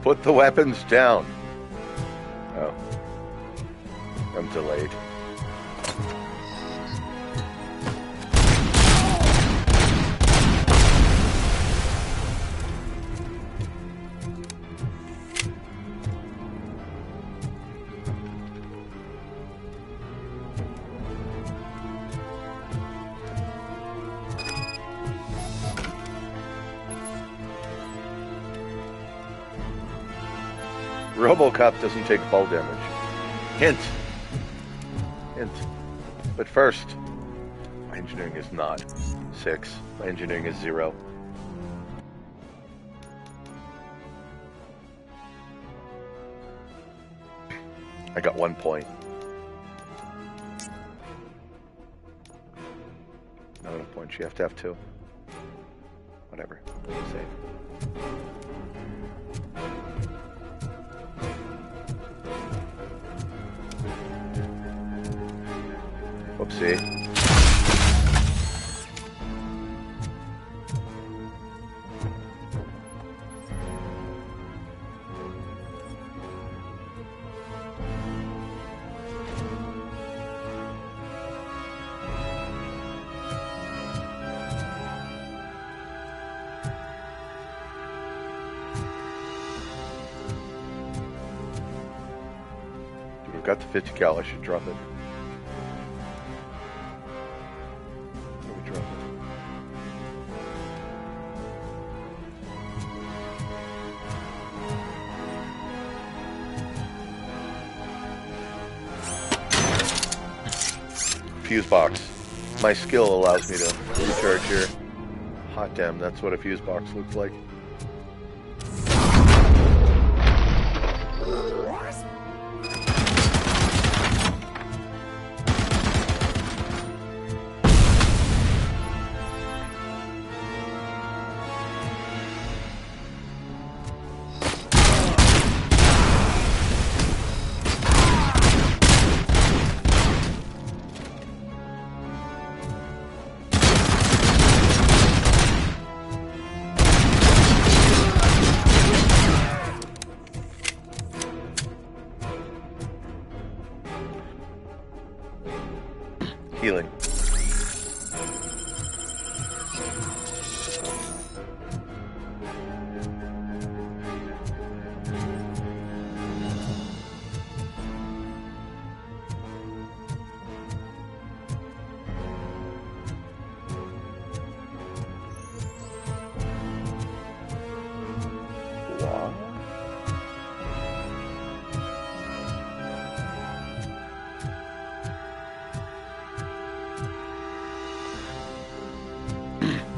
Put the weapons down. Oh. I'm delayed. Robocop doesn't take fall damage. Hint. Hint. But first, my engineering is not 6. My engineering is 0. I got 1 point. Not enough points. You have to have 2. Whatever. Save. Whoopsie. Dude, I've got the 50 cal. I should drop it. Fuse box. My skill allows me to recharge here. Hot damn, that's what a fuse box looks like. Healing.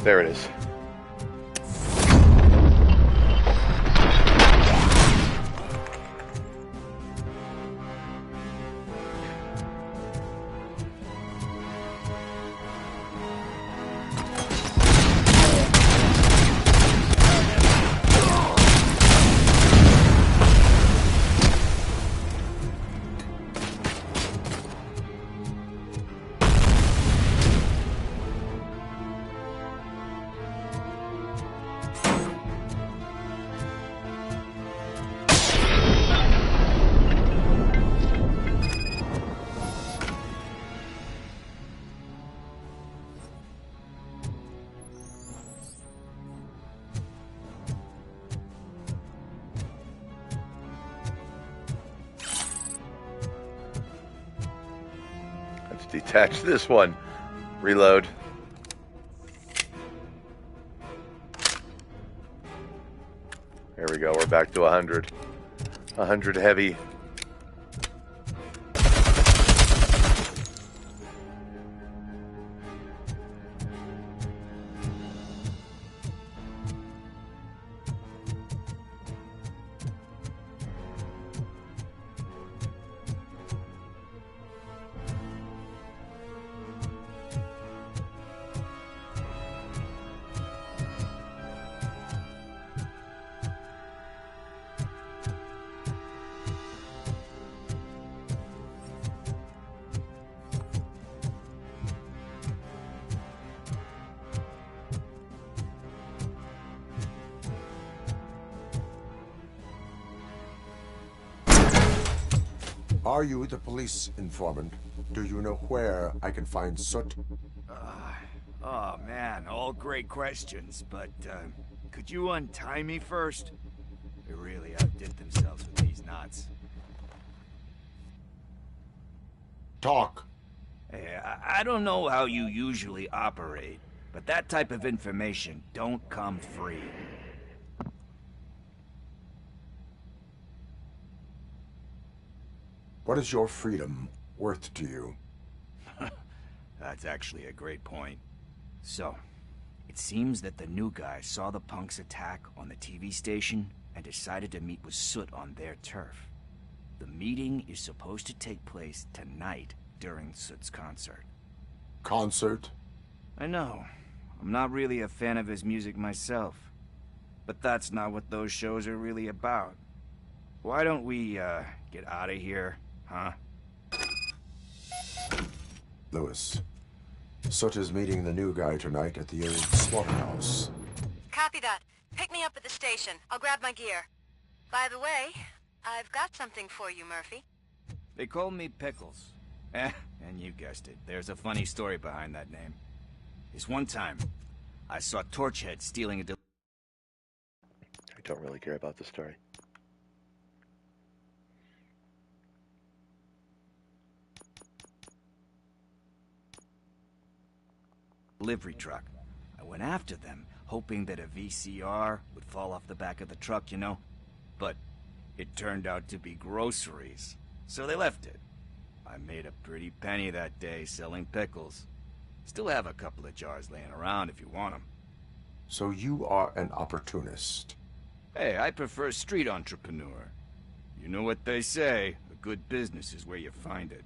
There it is. Let's detach this one. Reload. There we go. We're back to 100. 100 heavy. Are you the police informant? Do you know where I can find Soot? Oh man, all great questions, but could you untie me first? They really outdid themselves with these knots. Talk. Hey, I don't know how you usually operate, but that type of information don't come free. What is your freedom worth to you? That's actually a great point. So, it seems that the new guy saw the punks attack on the TV station and decided to meet with Soot on their turf. The meeting is supposed to take place tonight during Soot's concert. Concert? I know. I'm not really a fan of his music myself. But that's not what those shows are really about. Why don't we, get out of here, huh? Lewis, Soot is meeting the new guy tonight at the old slaughterhouse. Copy that. Pick me up at the station. I'll grab my gear. By the way, I've got something for you, Murphy. They call me Pickles. And you guessed it, there's a funny story behind that name. This one time, I saw Torchhead stealing a I don't really care about the story. delivery truck. I went after them, hoping that a VCR would fall off the back of the truck, you know? But it turned out to be groceries, so they left it. I made a pretty penny that day selling pickles. Still have a couple of jars laying around if you want them. So you are an opportunist. Hey, I prefer street entrepreneur. You know what they say, a good business is where you find it.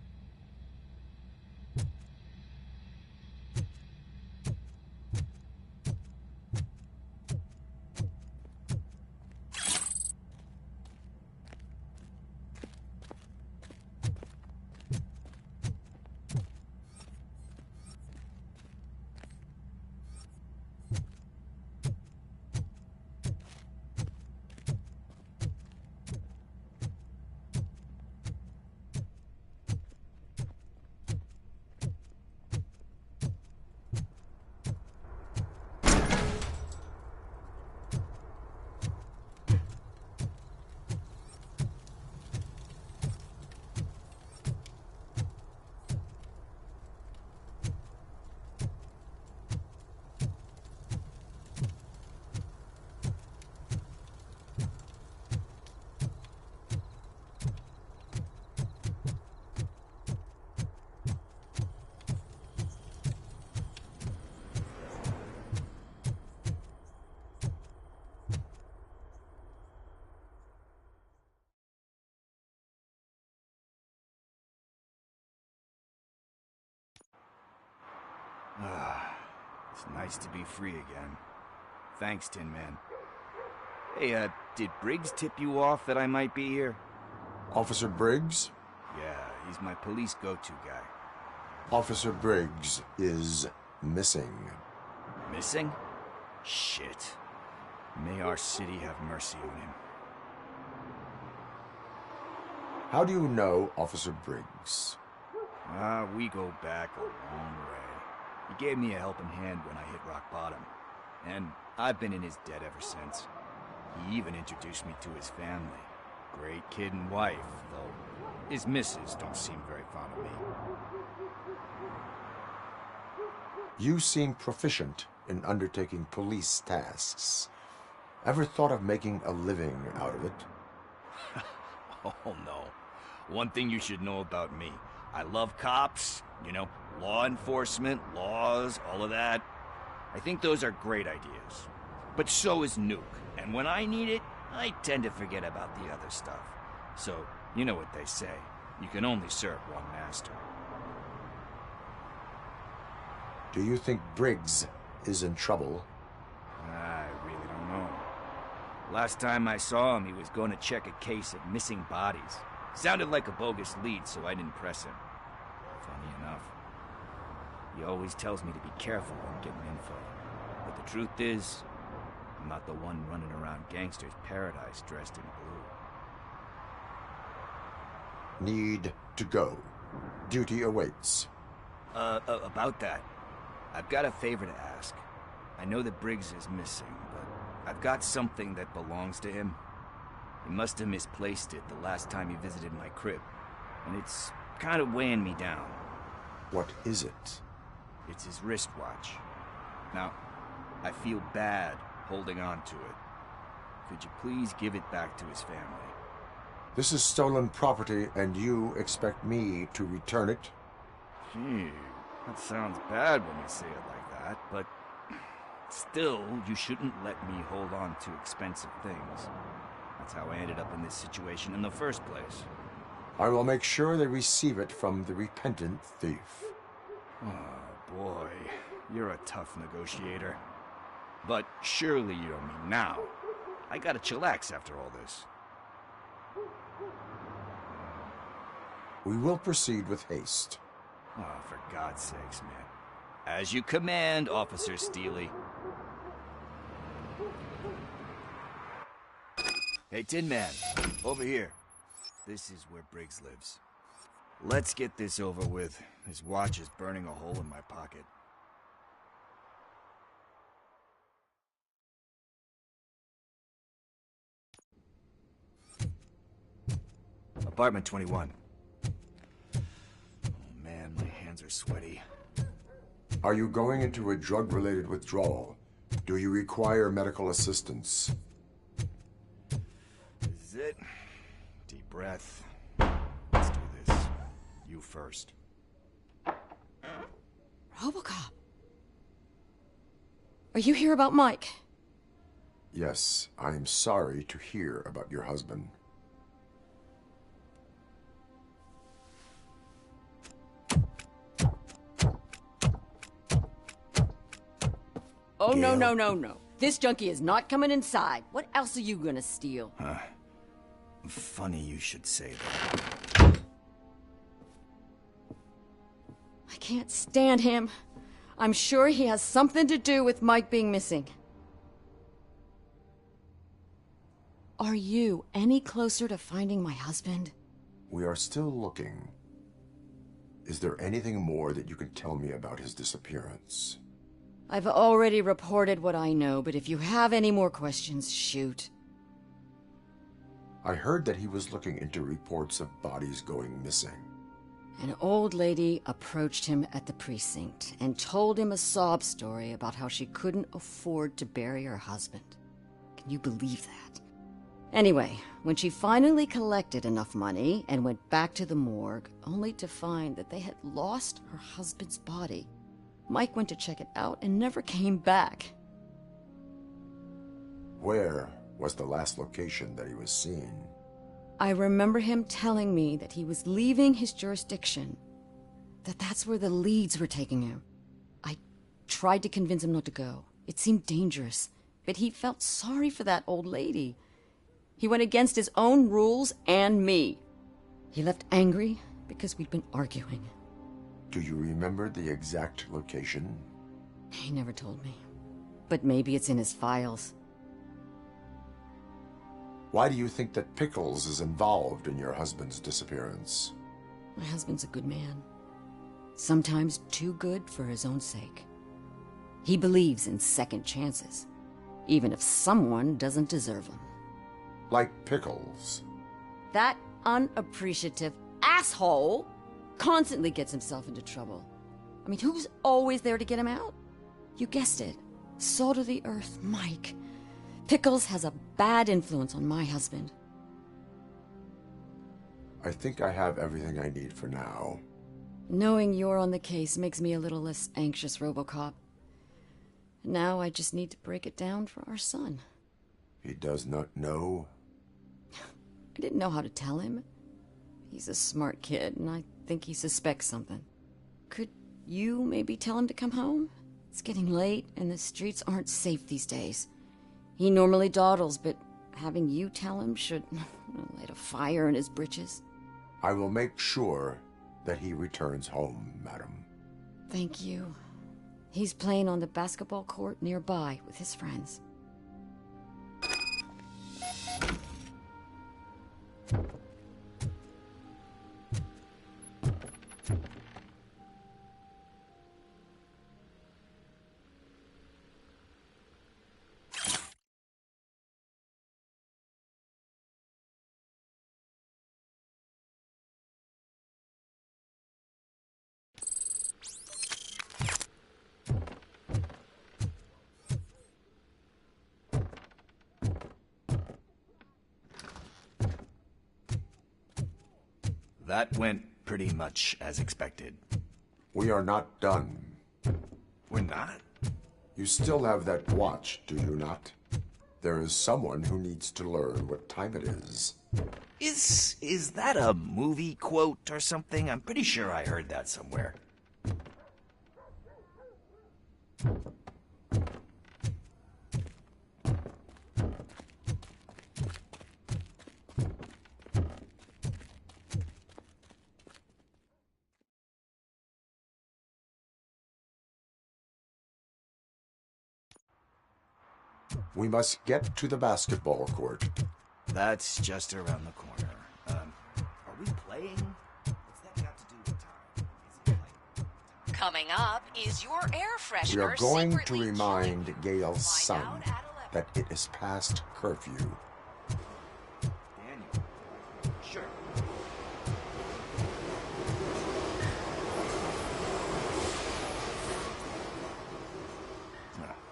It's nice to be free again. Thanks, Tin Man. Hey, did Briggs tip you off that I might be here? Officer Briggs? Yeah, he's my police go-to guy. Officer Briggs is missing. Missing? Shit. May our city have mercy on him. How do you know Officer Briggs? We go back a long way. He gave me a helping hand when I hit rock bottom. And I've been in his debt ever since. He even introduced me to his family. Great kid and wife, though his missus don't seem very fond of me. You seem proficient in undertaking police tasks. Ever thought of making a living out of it? Oh, no. One thing you should know about me. I love cops, you know, law enforcement, laws, all of that. I think those are great ideas. But so is Nuke. And when I need it, I tend to forget about the other stuff. So, you know what they say. You can only serve one master. Do you think Briggs is in trouble? I really don't know. Last time I saw him, he was going to check a case of missing bodies. Sounded like a bogus lead, so I didn't press him. Funny enough. He always tells me to be careful when getting info. But the truth is, I'm not the one running around gangster's paradise dressed in blue. Need to go. Duty awaits. About that, I've got a favor to ask. I know that Briggs is missing, but I've got something that belongs to him. He must have misplaced it the last time he visited my crib, and it's kind of weighing me down. What is it? It's his wristwatch. Now, I feel bad holding on to it. Could you please give it back to his family? This is stolen property, and you expect me to return it? Gee, that sounds bad when you say it like that, but still, you shouldn't let me hold on to expensive things. That's how I ended up in this situation in the first place. I will make sure they receive it from the repentant thief. Oh, boy. You're a tough negotiator. But surely you don't mean now. I gotta chillax after all this. We will proceed with haste. Oh, for God's sakes, man. As you command, Officer Steely. Hey, Tin Man, over here. This is where Briggs lives. Let's get this over with. His watch is burning a hole in my pocket. Apartment 21. Oh man, my hands are sweaty. Are you going into a drug-related withdrawal? Do you require medical assistance? This is it. Deep breath. Let's do this. You first. Robocop. Are you here about Mike? Yes, I am sorry to hear about your husband. Oh, no, no, no, no. This junkie is not coming inside. What else are you gonna steal? Funny you should say that. I can't stand him. I'm sure he has something to do with Mike being missing. Are you any closer to finding my husband? We are still looking. Is there anything more that you can tell me about his disappearance? I've already reported what I know, but if you have any more questions, shoot. I heard that he was looking into reports of bodies going missing. An old lady approached him at the precinct and told him a sob story about how she couldn't afford to bury her husband. Can you believe that? Anyway, when she finally collected enough money and went back to the morgue, only to find that they had lost her husband's body, Mike went to check it out and never came back. Where was the last location that he was seen? I remember him telling me that he was leaving his jurisdiction, that's where the leads were taking him. I tried to convince him not to go. It seemed dangerous, but he felt sorry for that old lady. He went against his own rules and me. He left angry because we'd been arguing. Do you remember the exact location? He never told me. But maybe it's in his files. Why do you think that Pickles is involved in your husband's disappearance? My husband's a good man. Sometimes too good for his own sake. He believes in second chances, even if someone doesn't deserve them. Like Pickles. That unappreciative asshole constantly gets himself into trouble. I mean, who's always there to get him out? You guessed it. Salt of the earth, Mike. Pickles has a bad influence on my husband. I think I have everything I need for now. Knowing you're on the case makes me a little less anxious, Robocop. Now I just need to break it down for our son. He does not know? I didn't know how to tell him. He's a smart kid, and I think he suspects something. Could you maybe tell him to come home? It's getting late, and the streets aren't safe these days. He normally dawdles, but having you tell him should light a fire in his britches. I will make sure that he returns home, madam. Thank you. He's playing on the basketball court nearby with his friends. That went pretty much as expected. We are not done. We're not? You still have that watch, do you not? There is someone who needs to learn what time it is. Is that a movie quote or something? I'm pretty sure I heard that somewhere. We must get to the basketball court. That's just around the corner. Are we playing? What's that got to do with time? Is it like... Coming up is your air freshener. We are going to secretly remind Gail's son out at 11. that it is past curfew. Daniel. Sure.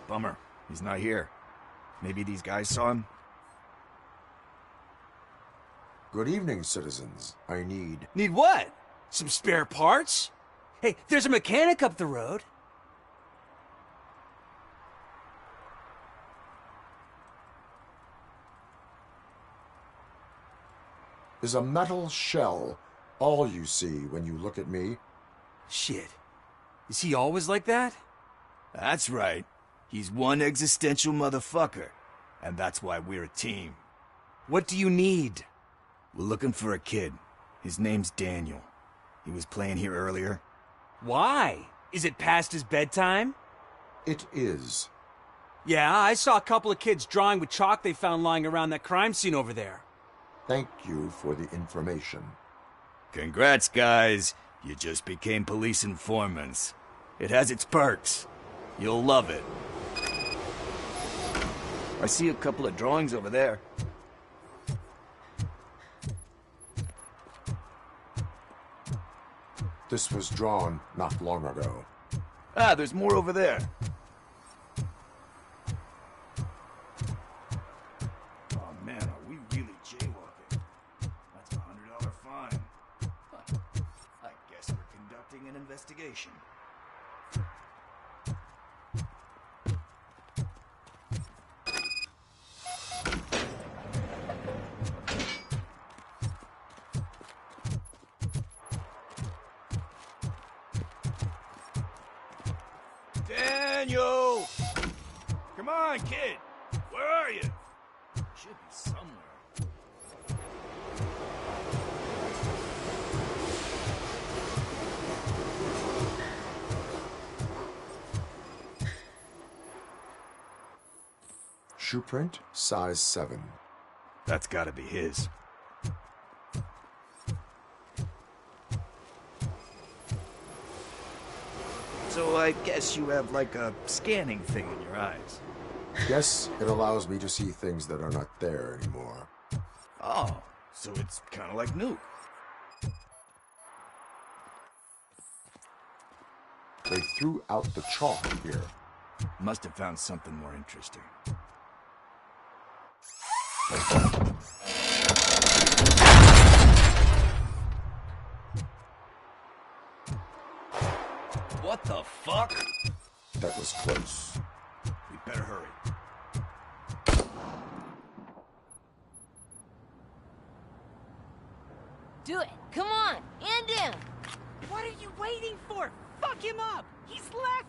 Bummer. He's not here. Maybe these guys saw him? Good evening, citizens. I need... Need what? Some spare parts? Hey, there's a mechanic up the road. Is a metal shell all you see when you look at me? Shit. Is he always like that? That's right. He's one existential motherfucker. And that's why we're a team. What do you need? We're looking for a kid. His name's Daniel. He was playing here earlier. Why? Is it past his bedtime? It is. Yeah, I saw a couple of kids drawing with chalk they found lying around that crime scene over there. Thank you for the information. Congrats, guys. You just became police informants. It has its perks. You'll love it. I see a couple of drawings over there. This was drawn not long ago. Ah, there's more over there. Oh man, are we really jaywalking? That's a $100 fine. Huh. I guess we're conducting an investigation. Daniel! Come on, kid. Where are you? Should be somewhere. Shoe print, size 7. That's gotta be his. So I guess you have like a scanning thing in your eyes. Yes, it allows me to see things that are not there anymore. Oh, so it's kind of like new. They threw out the chalk here. Must have found something more interesting. What the fuck? That was close. We better hurry. Do it. Come on. And him. What are you waiting for? Fuck him up. He's laughing.